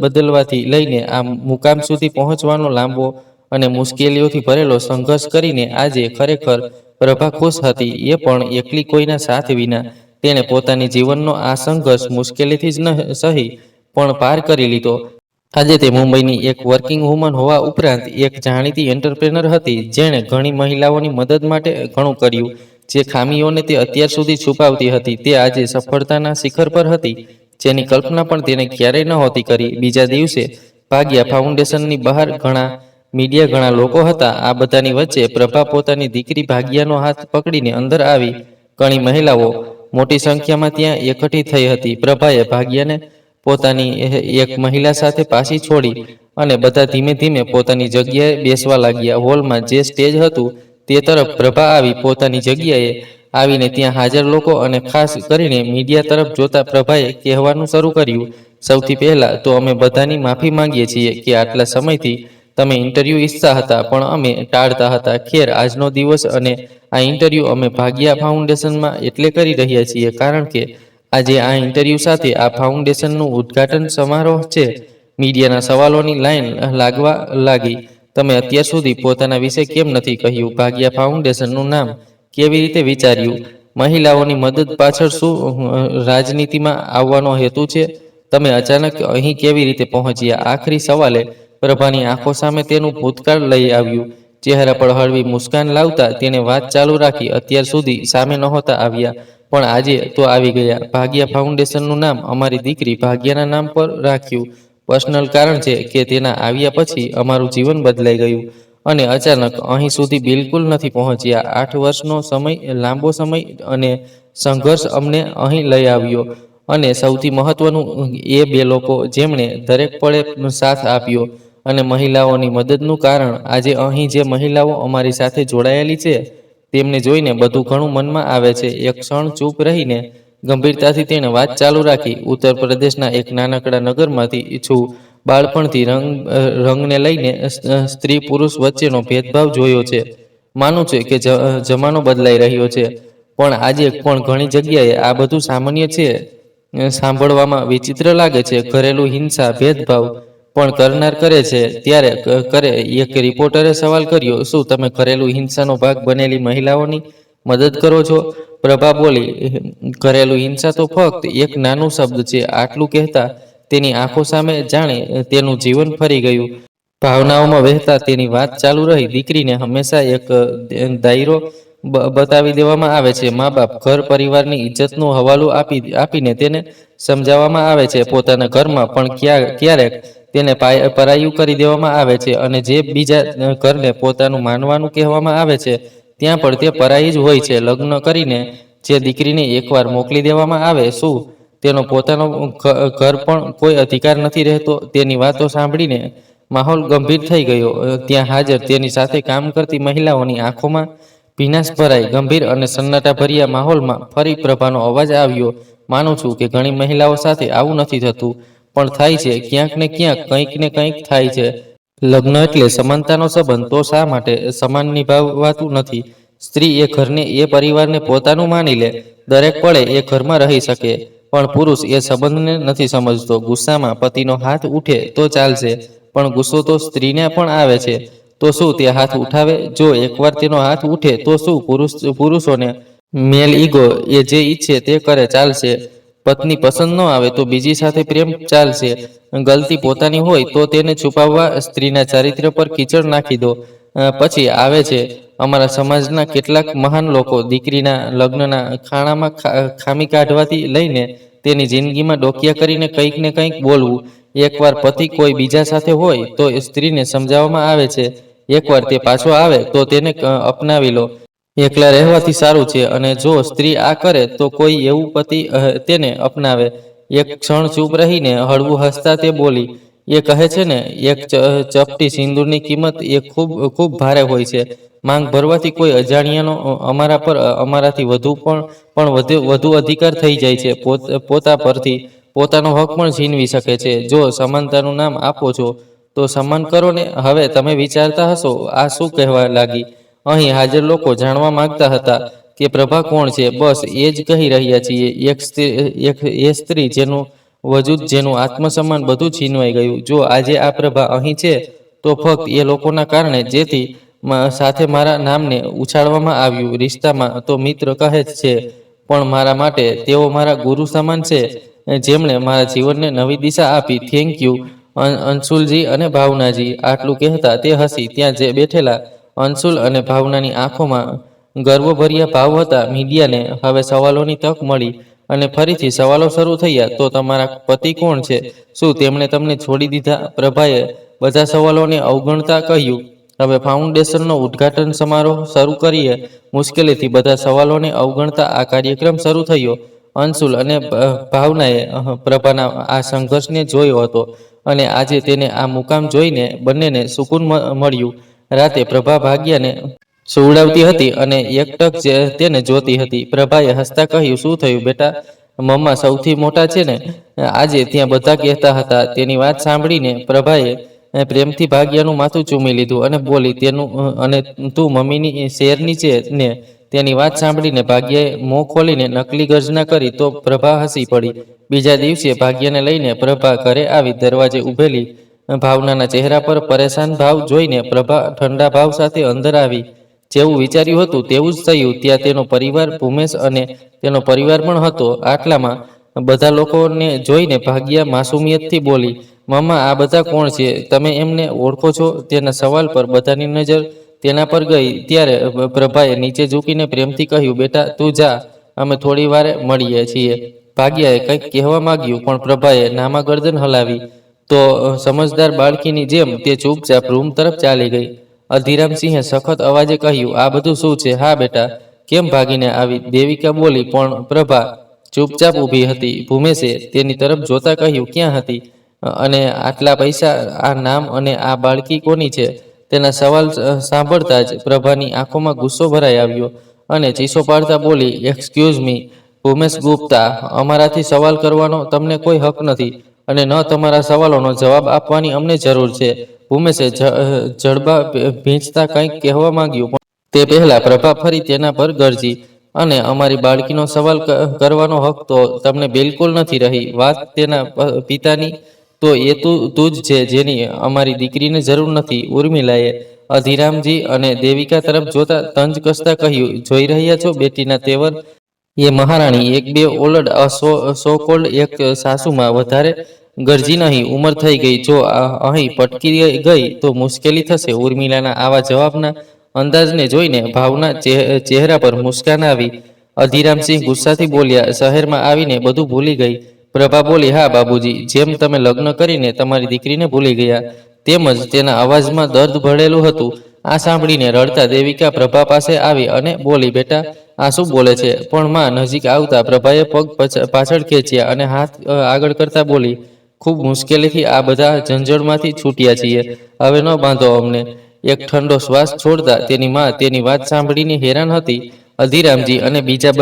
બદલવાથી લઈને આ મુકામ સુધી પહોંચવાનો લાંબો અને મુશ્કેલીઓથી ભરેલો સંઘર્ષ કરીને આજે ખરેખર પ્રભા ખુશ હતી, એ પણ એકલી, કોઈના સાથ વિના. તેણે પોતાની જીવનનો આ સંઘર્ષ મુશ્કેલીથી જ સહી પણ પાર કરી લીધો. આજે તે મુંબઈની એક વર્કિંગ વુમન હોવા ઉપરાંત એક જાણીતી એન્ટરપ્રેનર હતી, જેણે ઘણી મહિલાઓની મદદ માટે ઘણું કર્યું. જે ખામીઓને તે અત્યાર સુધી છુપાવતી હતી, તે આજે સફળતાના શિખર પર હતી, જેની કલ્પના પણ તેણે ક્યારેય નહોતી કરી. બીજા દિવસે ભાગ્યા ફાઉન્ડેશનની બહાર ઘણા મીડિયા, ઘણા લોકો હતા. આ બધાની વચ્ચે પ્રભા પોતાની દીકરી ભાગ્યાનો હાથ પકડીને અંદર આવી. ઘણી મહિલાઓ મોટી સંખ્યામાં ત્યાં એકઠી થઈ હતી. પ્રભાએ ભાગ્યાને પોતાની એક મહિલા સાથે પાછી છોડી અને બધા ધીમે ધીમે પોતાની જગ્યાએ બેસવા લાગ્યા. હોલમાં જે સ્ટેજ હતું તે તરફ પ્રભા આવી પોતાની જગ્યાએ આવીને ત્યાં હાજર લોકો અને ખાસ કરીને મીડિયા તરફ જોતા પ્રભાએ કહેવાનું શરૂ કર્યું, સૌથી પહેલા તો અમે બધાની માફી માંગીએ છીએ કે આટલા સમયથી તમે ઇન્ટરવ્યૂ ઈચ્છતા હતા પણ અમે ટાળતા હતા. ખેર, આજનો દિવસ અને આ ઇન્ટરવ્યૂ અમે ભાગ્યા ફાઉન્ડેશનમાં એટલે કરી રહ્યા છીએ કારણ કે આજે આ ઇન્ટરવ્યૂ સાથે આ ફાઉન્ડેશનનું ઉદ્ઘાટન સમારોહ છે. મીડિયાના સવાલોની લાઈન લાગવા લાગી. તમે અત્યાર સુધી પોતાના વિશે કેમ નથી કહ્યું? ભાગ્યા ફાઉન્ડેશનનું નામ કેવી રીતે વિચાર્યું? મહિલાઓની મદદ પાછળ શું રાજનીતિમાં આવવાનો હેતુ છે? તમે અચાનક અહીં કેવી રીતે પહોંચ્યા? આખરી સવાલે પ્રભાની આંખો સામે તેનું ભૂતકાળ લઈ આવ્યું. ચહેરા પર હળવી મુસ્કાન લાવતા તેણે વાત ચાલુ રાખી, અત્યાર સુધી સામે નહોતા આવ્યા પણ આજે તો આવી ગયા. ભાગ્યા ફાઉન્ડેશનનું નામ અમારી દીકરી ભાગ્યાના નામ પર રાખ્યું. પર્સનલ કારણ છે કે તેના આવ્યા પછી અમારું જીવન બદલાઈ ગયું અને અચાનક અહીં સુધી બિલકુલ નથી પહોંચ્યા. 8 વર્ષનો સમય, લાંબો સમય અને સંઘર્ષ અમને અહીં લઈ આવ્યો અને સૌથી મહત્વનું એ બે લોકો જેમણે દરેક પળે સાથ આપ્યો અને મહિલાઓની મદદનું કારણ. આજે અહીં જે મહિલાઓ અમારી સાથે જોડાયેલી છે તેમને જોઈને બધું ઘણું મનમાં આવે છે. એક ક્ષણ ચૂપ રહીને ગંભીરતાથી તેણે વાત ચાલુ રાખી, ઉત્તર પ્રદેશના એક નાનકડા નગરમાંથી છું. બાળપણથી રંગને લઈને સ્ત્રી પુરુષ વચ્ચેનો ભેદભાવ જોયો છે. માનું છે કે જમાનો બદલાઈ રહ્યો છે પણ આજે પણ ઘણી જગ્યાએ આ બધું સામાન્ય છે. સાંભળવામાં વિચિત્ર લાગે છે. ઘરેલું હિંસા, ભેદભાવ પણ કરનાર કરે છે. ત્યારે એક રિપોર્ટરે સવાલ કર્યો, શું તમે ઘરેલું હિંસાનો ભાગ બનેલી મહિલાઓની મદદ કરો છો? પ્રભા બોલી, ઘરેલું હિંસા તો ફક્ત એક નાનું શબ્દ છે. આટલું કહેતા તેની આંખો સામે જાણે તેનું જીવન ફરી ગયું. ભાવનાઓમાં વહેતા તેની વાત ચાલુ રહી, દીકરીને હંમેશા એક દાયરો બતાવી દેવામાં આવે છે. મા-બાપ, ઘર પરિવારની ઇજ્જતનું હવાલું આપીને તેને સમજાવવામાં આવે છે. પોતાના ઘરમાં પણ ક્યારેક તેને પરાયું કરી દેવામાં આવે છે અને જે બીજા ઘરને પોતાનું માનવાનું કહેવામાં આવે છે ત્યાં પણ તે પરાઈ જ હોય છે. લગ્ન કરીને જે દીકરીને એકવાર મોકલી દેવામાં આવે, શું તેનો પોતાનો ઘર પણ કોઈ અધિકાર નથી રહેતો? તેની વાતો સાંભળીને માહોલ ગંભીર થઈ ગયો. ત્યાં હાજર તેની સાથે કામ કરતી મહિલાઓની આંખોમાં ભીનાશ ભરાઈ. ગંભીર અને સન્નાટાભર્યા માહોલમાં ફરી પ્રભાનો અવાજ આવ્યો, માનું છું કે ઘણી મહિલાઓ સાથે આવું નથી થતું પણ થાય છે. ક્યાંક ને ક્યાંક, કંઈક ને કંઈક થાય છે. લગ્ન એટલે સમાનતાનો સંબંધ, તો શા માટે સમાન નિભાવાતું નથી? સ્ત્રી એ ઘરને, એ પરિવારને પોતાનું માની લે, દરેક પળે એ ઘરમાં રહી શકે. પણ પુરુષ એ સંબંધને નથી સમજતો. ગુસ્સામાં પતિનો હાથ ઉઠે તો ચાલશે પણ ગુસ્સો તો સ્ત્રીને પણ આવે છે. તો શું તે હાથ ઉઠાવે? જો એકવાર તેનો હાથ ઉઠે તો શું પુરુષોને મેલ ઈગો એ જે ઈચ્છે તે કરે, ચાલશે. પત્ની પસંદ ન આવે તો બીજી સાથે પ્રેમ, ચાલશે. ગલતી પોતાની હોય તો તેને છુપાવવા, સ્ત્રીના ચારિત્ર્ય પર કીચડ નાખી દો. પછી આવે છે અમારા સમાજના કેટલાક મહાન લોકો. દીકરીના લગ્નના ખાણામાં ખામી કાઢવાથી લઈને તેની જિંદગીમાં ડોકિયા કરીને કંઈક ને કંઈક બોલવું. એકવાર પતિ કોઈ બીજા સાથે હોય તો સ્ત્રીને સમજાવવામાં આવે છે, એકવાર તે પાછો આવે તો તેને અપનાવી લો. એકલા રહેવાથી સારું છે. અને જો સ્ત્રી આ કરે તો કોઈ એવું પતિ તેને અપનાવે. એક ક્ષણ ચૂપ રહીને હળવું હસતા તે બોલી, એ કહે છે ને, એક ચપટી સિંદૂરની કિંમત એ ખૂબ ખૂબ ભારે હોય છે. માંગ ભરવાથી કોઈ અજાણ્યાનો અમારા પર અમારાથી વધુ અધિકાર થઈ જાય છે. પોતા પરથી પોતાનો હક પણ છીનવી શકે છે. જો સમાનતાનું નામ આપો છો તો સન્માન કરો ને. હવે તમે વિચારતા હશો, આ શું કહેવા લાગી? અહીં હાજર લોકો જાણવા માંગતા હતા કે પ્રભા કોણ છે. બસ એ જ કહી રહ્યા છીએ, એ સ્ત્રી જેનું વજૂદ, જેનું આત્મસન્માન બધું છીનવાઈ ગયું. જો આજે આ પ્રભા અહીં છે તો ફક્ત એ લોકોના કારણે જેથી સાથે મારા નામને ઉછાળવામાં આવ્યું. રિશ્તામાં તો મિત્ર કહે છે પણ મારા માટે તેઓ મારા ગુરુ સમાન છે, જેમણે મારા જીવનને નવી દિશા આપી. થેન્ક યુ અંશુલજી અને ભાવનાજી. આટલું કહેતા તે હસી. ત્યાં જે બેઠેલા અંશુલ અને ભાવનાની આંખોમાં ગર્વભર્યા ભાવ હતા. મીડિયાને હવે સવાલોની તક મળી અને ફરીથી સવાલો શરૂ થયા. તો તમારા પતિ કોણ છે? શું તેમણે તમને છોડી દીધા? પ્રભાએ બધા સવાલોને અવગણતા કહ્યું, હવે ફાઉન્ડેશનનો ઉદ્ઘાટન સમારોહ શરૂ કરીએ. મુશ્કેલીથી બધા સવાલોને અવગણતા આ કાર્યક્રમ શરૂ થયો. અંશુલ અને ભાવનાએ પ્રભાના આ સંઘર્ષને જોયો હતો અને આજે તેને આ મુકામ જોઈને બંનેને સુકૂન મળ્યું. રાતે પ્રભા ભાગ્યાને સુવડાવતી હતી અને એકટક તેને જોતી હતી. પ્રભાએ હસતા કહ્યું, શું થયું બેટા? મમ્મા સૌથી મોટા છે ને, આજે ત્યાં બધા કહેતા હતા. તેની વાત સાંભળીને પ્રભાએ પ્રેમથી ભાગ્યાનું માથું ચૂમી લીધું અને બોલી, અને તું મમ્મીની શેરની છે ને? તેની વાત સાંભળીને ભાગ્યાએ મોં ખોલીને નકલી ગર્જના કરી તો પ્રભા હસી પડી. બીજા દિવસે ભાગ્યાને લઈને પ્રભા ઘરે આવી. દરવાજે ઊભેલી ભાવનાના ચહેરા પર પરેશાન ભાવ જોઈને પ્રભા ઠંડા ભાવ સાથે અંદર આવી. જેવું વિચાર્યું હતું તેવું જ થયું. ત્યાં તેનો પરિવાર, ભૂમેશ અને તેનો પરિવાર પણ હતો. આટલામાં બધા લોકોને જોઈને ભાગ્યા માસુમિયતથી બોલી, મમ્મા આ બધા કોણ છે? તમે એમને ઓળખો છો? તેના સવાલ પર બધાની નજર તેના પર ગઈ. ત્યારે પ્રભાએ નીચે ઝૂકીને પ્રેમથી કહ્યું, બેટા તું જા, અમે થોડી વારે મળીએ છીએ. ભાગ્યાએ કંઈક કહેવા માંગ્યું પણ પ્રભાએ નામા ગરદન હલાવી તો સમજદાર બાળકીની જેમ તે ચૂપચાપ રૂમ તરફ ચાલી ગઈ. અધીરામસિંહે સખત અવાજે કહ્યું, આ બધું શું છે? હા બેટા, કેમ ભાગીને આવી? દેવિકા બોલી. પણ પ્રભા ચૂપચાપ ઊભી હતી. ભૂમેશે તેની તરફ જોતા કહ્યું, ક્યાં હતી? અને આટલા પૈસા, આ નામ અને આ બાળકી કોની છે? તેના સવાલ સાંભળતા જ પ્રભાની આંખોમાં ગુસ્સો ભરાઈ આવ્યો અને ચીસો પાડતા બોલી, એક્સક્યુઝ મી ભૂમેશ ગુપ્તા, અમારાથી સવાલ કરવાનો તમને કોઈ હક નથી અને ન તમારા સવાલોનો જવાબ આપવાની અમને જરૂર છે. ભૂમેશે જડબા ભીંચતા કંઈક કહેવા માંગ્યું પણ તે પહેલા પ્રભા ફરી તેના પર ગરજી, અને અમારી બાળકીનો સવાલ કરવાનો હક તો તમને બિલકુલ નથી રહી. વાત તેના પિતાની તો એ તું જ છે જેની અમારી દીકરીને જરૂર નથી. ઉર્મિલાએ અધીરામજી અને દેવિકા તરફ જોતા તંજ કસતા કહ્યું, જોઈ રહ્યા છો બેટીના તેવર? એ મહારાણી એક બે ઓલડ સો કોલ્ડ એક સાસુમાં વધારે ગરજી નહીં. ઉંમર થઈ ગઈ, જો અહીં પટકી ગઈ તો મુશ્કેલી થશે. ઉર્મિલાના આવા જવાબના અંદાજને જોઈને ભાવના ચહેરા પર મુસ્કાન આવી. અધીરામસિંહ ગુસ્સાથી બોલ્યા, શહેરમાં આવીને બધું ભૂલી ગઈ? પ્રભા બોલી, હા બાબુજી, જેમ તમે લગ્ન કરીને તમારી દીકરીને ભૂલી ગયા, તેમજ તેના અવાજમાં દર્દ ભળેલું હતું. આ સાંભળીને રડતા દેવિકા પ્રભા પાસે આવી અને બોલી, બેટા આ શું બોલે છે? પણ માં નજીક આવતા પ્રભાએ પગ પાછળ ખેંચ્યા અને હાથ આગળ કરતા બોલી, ખૂબ મુશ્કેલીથી આ બધા ઝંઝળમાંથી છૂટ્યા છીએ, હવે ન બાંધો અમને. એક ઠંડો શ્વાસ છોડતા તેની માં તેની વાત સાંભળીને હેરાન હતી. અધીરામજી અને બીજા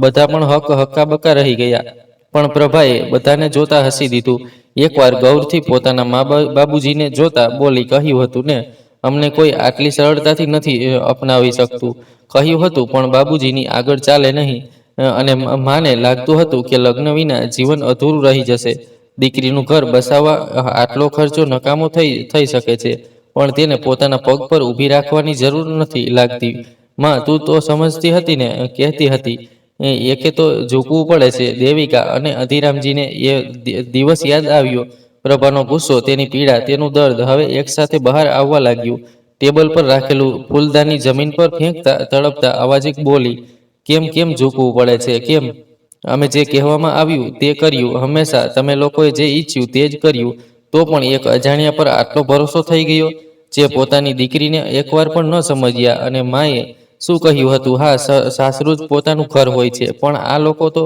બધા પણ હક્કાબક્કા રહી ગયા. પણ પ્રભાએ બધાને જોતા હસી દીધું. એકવાર ગૌરથી પોતાના બાબુજીને જોતા બોલી, કહ્યું હતું ને, અમને કોઈ આટલી સરળતાથી નથી અપનાવી શકતું. કહ્યું હતું પણ બાબુજીની આગળ ચાલે નહીં. અને માને લાગતું હતું કે લગ્ન વિના જીવન અધૂરું રહી જશે. દીકરીનું ઘર બસાવવા આટલો ખર્ચો નકામો થઈ શકે છે, પણ તેને પોતાના પગ પર ઊભી રાખવાની જરૂર નથી લાગતી. માં તું તો સમજતી હતી ને, કહેતી હતી એકે તો ઝૂકવું પડે છે. દેવિકા અને અધીરામજીને એ દિવસ યાદ આવ્યો. પ્રભાનો ગુસ્સો, તેની પીડા, તેનું દર્દ હવે એકસાથે બહાર આવવા લાગ્યું. ટેબલ પર રાખેલું ફૂલદાની જમીન પર ફેંકતા તડપતા અવાજે બોલી, કેમ કેમ ઝૂકવું પડે છે? કેમ? અમે જે કહેવામાં આવ્યું તે કર્યું. હંમેશા તમે લોકોએ જે ઈચ્છ્યું તે જ કર્યું. તો પણ એક અજાણ્યા પર આટલો ભરોસો થઈ ગયો, જે પોતાની દીકરીને એકવાર પણ ન સમજ્યા. અને માએ શું કહ્યું હતું? હા, સાસરું જ પોતાનું ઘર હોય છે, પણ આ લોકો તો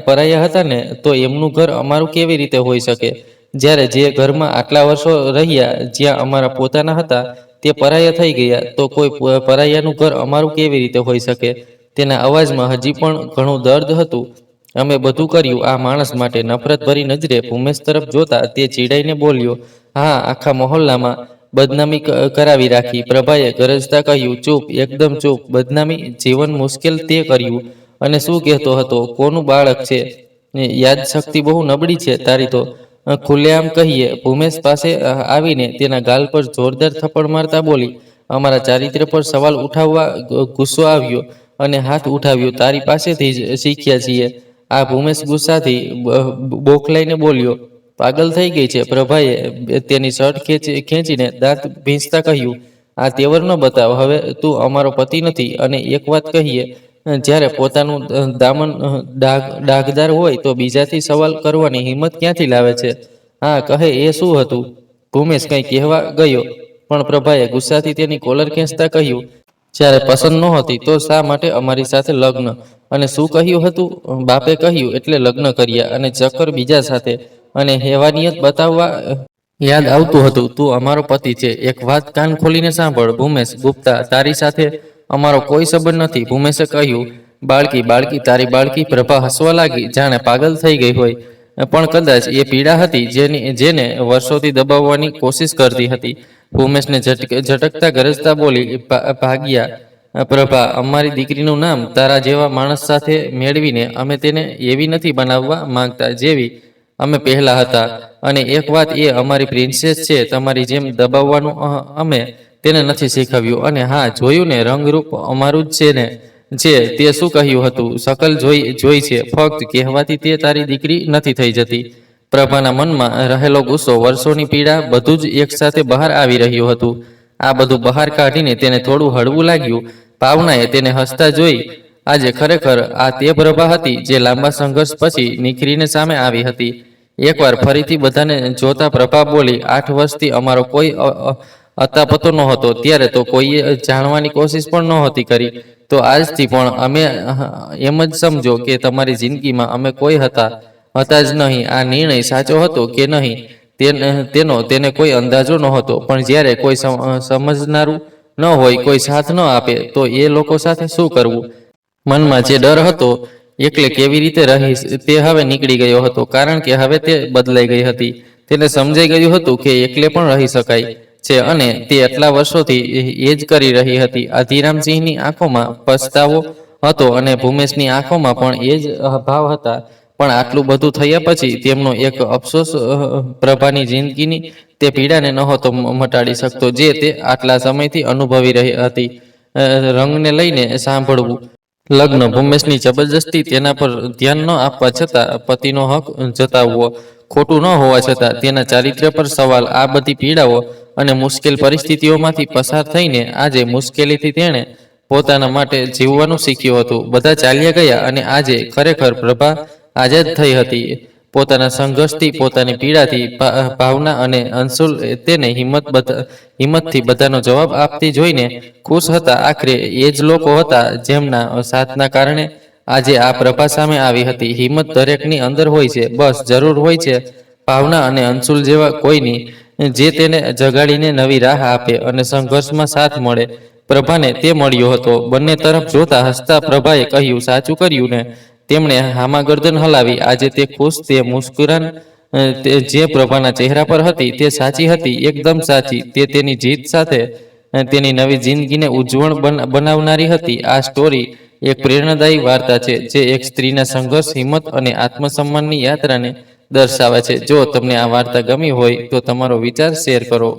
પરાયા હતા ને, તો એમનું ઘર અમારું કેવી રીતે હોઈ શકે? જ્યારે જે ઘરમાં આટલા વર્ષો રહ્યા, જ્યાં અમારા પોતાના હતા, તે પરાયા થઈ ગયા, તો કોઈ પરાયાનું ઘર અમારું કેવી રીતે હોઈ શકે? તેના અવાજમાં હજી પણ ઘણું દર્દ હતું. અમે બધું કર્યું આ માણસ માટે. નફરત ભરી નજરે ભૂમેશ તરફ જોતા તે ચીડાઈને બોલ્યો, હા, આખા મહોલ્લામાં બદનામી કરાવી રાખી. પ્રભાએ ગરજતા કહ્યું, ચૂપ, એકદમ ચૂપ. બદનામી? જીવન મુશ્કેલ તે કર્યું. અને શું કહેતો હતો? કોનું બાળક છે? યાદશક્તિ બહુ નબળી છે તારી તો. ખુલ્લેઆમ કહીએ. ભૂમેશ પાસે આવીને તેના ગાલ પર જોરદાર થપ્પડ મારતા બોલી, અમારા ચારિત્ર્ય પર સવાલ ઉઠાવવા ગુસ્સો આવ્યો અને હાથ ઉઠાવ્યો તારી પાસેથી જ શીખ્યા છીએ. આ ભૂમેશ ગુસ્સાથી બોખલાઈને બોલ્યો, પાગલ થઈ ગઈ છે? પ્રભાએ તેની શર્ટ ખેંચીને દાંત ભીંચતા કહ્યું, આ તેવર ન બતાવ. હવે તું અમારો પતિ નથી. અને એક વાત કહીએ, જ્યારે પોતાનું દામન ડાઘદાર હોય તો બીજાથી સવાલ કરવાની હિંમત ક્યાંથી લાવે છે? હા કહે, એ શું હતું? ભૂમેશ કંઈ કહેવા ગયો, પણ પ્રભાએ ગુસ્સાથી તેની કોલર ખેંચતા કહ્યું, જ્યારે પસંદ નહોતી તો શા માટે અમારી સાથે લગ્ન? અને શું કહ્યું હતું? બાપે કહ્યું એટલે લગ્ન કર્યા, અને ચક્કર બીજા સાથે, અને હેવાનિયત બતાવવા યાદ આવતું હતું, તું અમારો પતિ છે. એક વાત કાન ખોલીને સાંભળ ભૂમેશ ગુપ્તા, તારી સાથે અમારો કોઈ સંબંધ નથી. ભૂમેશે કહ્યું. બાળકી, બાળકી, તારી બાળકી. પ્રભા હસવા લાગી, જાણે પાગલ થઈ ગઈ હોય. પણ કદાચ એ પીડા હતી જેને વર્ષોથી દબાવવાની કોશિશ કરતી હતી. ભૂમેશને ઝટકતા ગરજતા બોલી, ભાગ્યા. પ્રભા, અમારી દીકરીનું નામ તારા જેવા માણસ સાથે મેળવીને અમે તેને એવી નથી બનાવવા માંગતા જેવી અમે પહેલા હતા. અને એક વાત, એ અમારી પ્રિન્સેસ છે. તમારી જેમ દબાવવાનું અમે તેને નથી શીખવ્યું. અને હા, જોયું ને, રંગરૂપ અમારું જ છે ને. તે શું કહ્યું હતું? શકલ જોઈ છે, ફક્ત કહેવાથી તે તારી દીકરી નથી થઈ જતી. પ્રભાના મનમાં રહેલો ગુસ્સો, વર્ષોની પીડા, બધું જ એકસાથે બહાર આવી રહ્યું હતું. આ બધું બહાર કાઢીને તેને થોડું હળવું લાગ્યું. ભાવનાએ તેને હસતા જોઈ. આજે ખરેખર આ તે પ્રભા હતી જે લાંબા સંઘર્ષ પછી નિખરીને સામે આવી હતી. એકવાર ફરીથી બધાને જોતા પ્રભા બોલી, 8 વર્ષથી અમારો કોઈ અતાપતો નહોતો. ત્યારે તો કોઈએ જાણવાની કોશિશ પણ નહોતી કરી. તો આજથી પણ અમે એમ જ સમજો કે તમારી જિંદગીમાં અમે કોઈ હતા જ નહીં. આ નિર્ણય સાચો હતો કે નહીં તેનો તેને કોઈ અંદાજો નહોતો. પણ જ્યારે કોઈ સમજનારું ન હોય, કોઈ સાથ ન આપે, તો એ લોકો સાથે શું કરવું? મનમાં જે ડર હતો એકલે કેવી રીતે રહીશ તે હવે નીકળી ગયો હતો. કારણ કે હવે તે બદલાઈ ગઈ હતી. તેને સમજાઈ ગયું હતું કે એકલે પણ રહી શકાય છે. અને તે આટલા વર્ષોથી એ જ કરી રહી હતી. આધીરામસિંહની આંખોમાં પછતાવો હતો અને ભૂમેશની આંખોમાં પણ એ જ ભાવ હતા. પણ આટલું બધું થયા પછી તેમનો એક અફસોસ, પ્રભાની જિંદગીની તે પીડાને નહોતો મટાડી શકતો જે તે આટલા સમયથી અનુભવી રહી હતી. રંગને લઈને સાંભળવું, લગ્ન, ભૂમેશની જબરજસ્તી, તેના પર ધ્યાન ન આપવા છતાં પતિનો હક જતાવવો, ખોટું ન હોવા છતાં તેના ચારિત્ર્ય પર સવાલ, આ બધી પીડાઓ અને મુશ્કેલ પરિસ્થિતિઓમાંથી પસાર થઈને આજે મુશ્કેલીથી તેણે પોતાના માટે જીવવાનું શીખ્યું હતું. બધા ચાલ્યા ગયા અને આજે ખરેખર પ્રભા આઝાદ થઈ હતી. પોતાના સંઘર્ષથી, પોતાની પીડાથી. ભાવના અને અંશુલ તેને હિંમતથી બધાનો જવાબ આપતી જોઈને ખુશ હતા. આખરે એ જ લોકો હતા જેમના સાથના કારણે આજે આ પ્રભા સામે આવી હતી. હિંમત દરેકની અંદર હોય છે, બસ જરૂર હોય છે ભાવના અને અંશુલ જેવા કોઈની જે તેને જગાડીને નવી રાહ આપે અને સંઘર્ષમાં સાથ મળે. પ્રભાને તે મળ્યો હતો. બંને તરફ જોતા હસતા પ્રભાએ કહ્યું, સાચું કર્યું ને? તેમણે હામાં ગરદન હલાવી. આજે તે ખુશ, તે મુસ્કુરાન જે પ્રભાના ચહેરા પર હતી તે સાચી હતી, એકદમ સાચી. તે તેની જીત સાથે તેની નવી જિંદગીને ઉજ્જવળ બનાવનારી હતી. આ સ્ટોરી એક પ્રેરણાદાયી વાર્તા છે જે એક સ્ત્રીના સંઘર્ષ, હિંમત અને આત્મસન્માનની યાત્રાને દર્શાવે છે. જો તમને આ વાર્તા ગમી હોય તો તમારો વિચાર શેર કરો.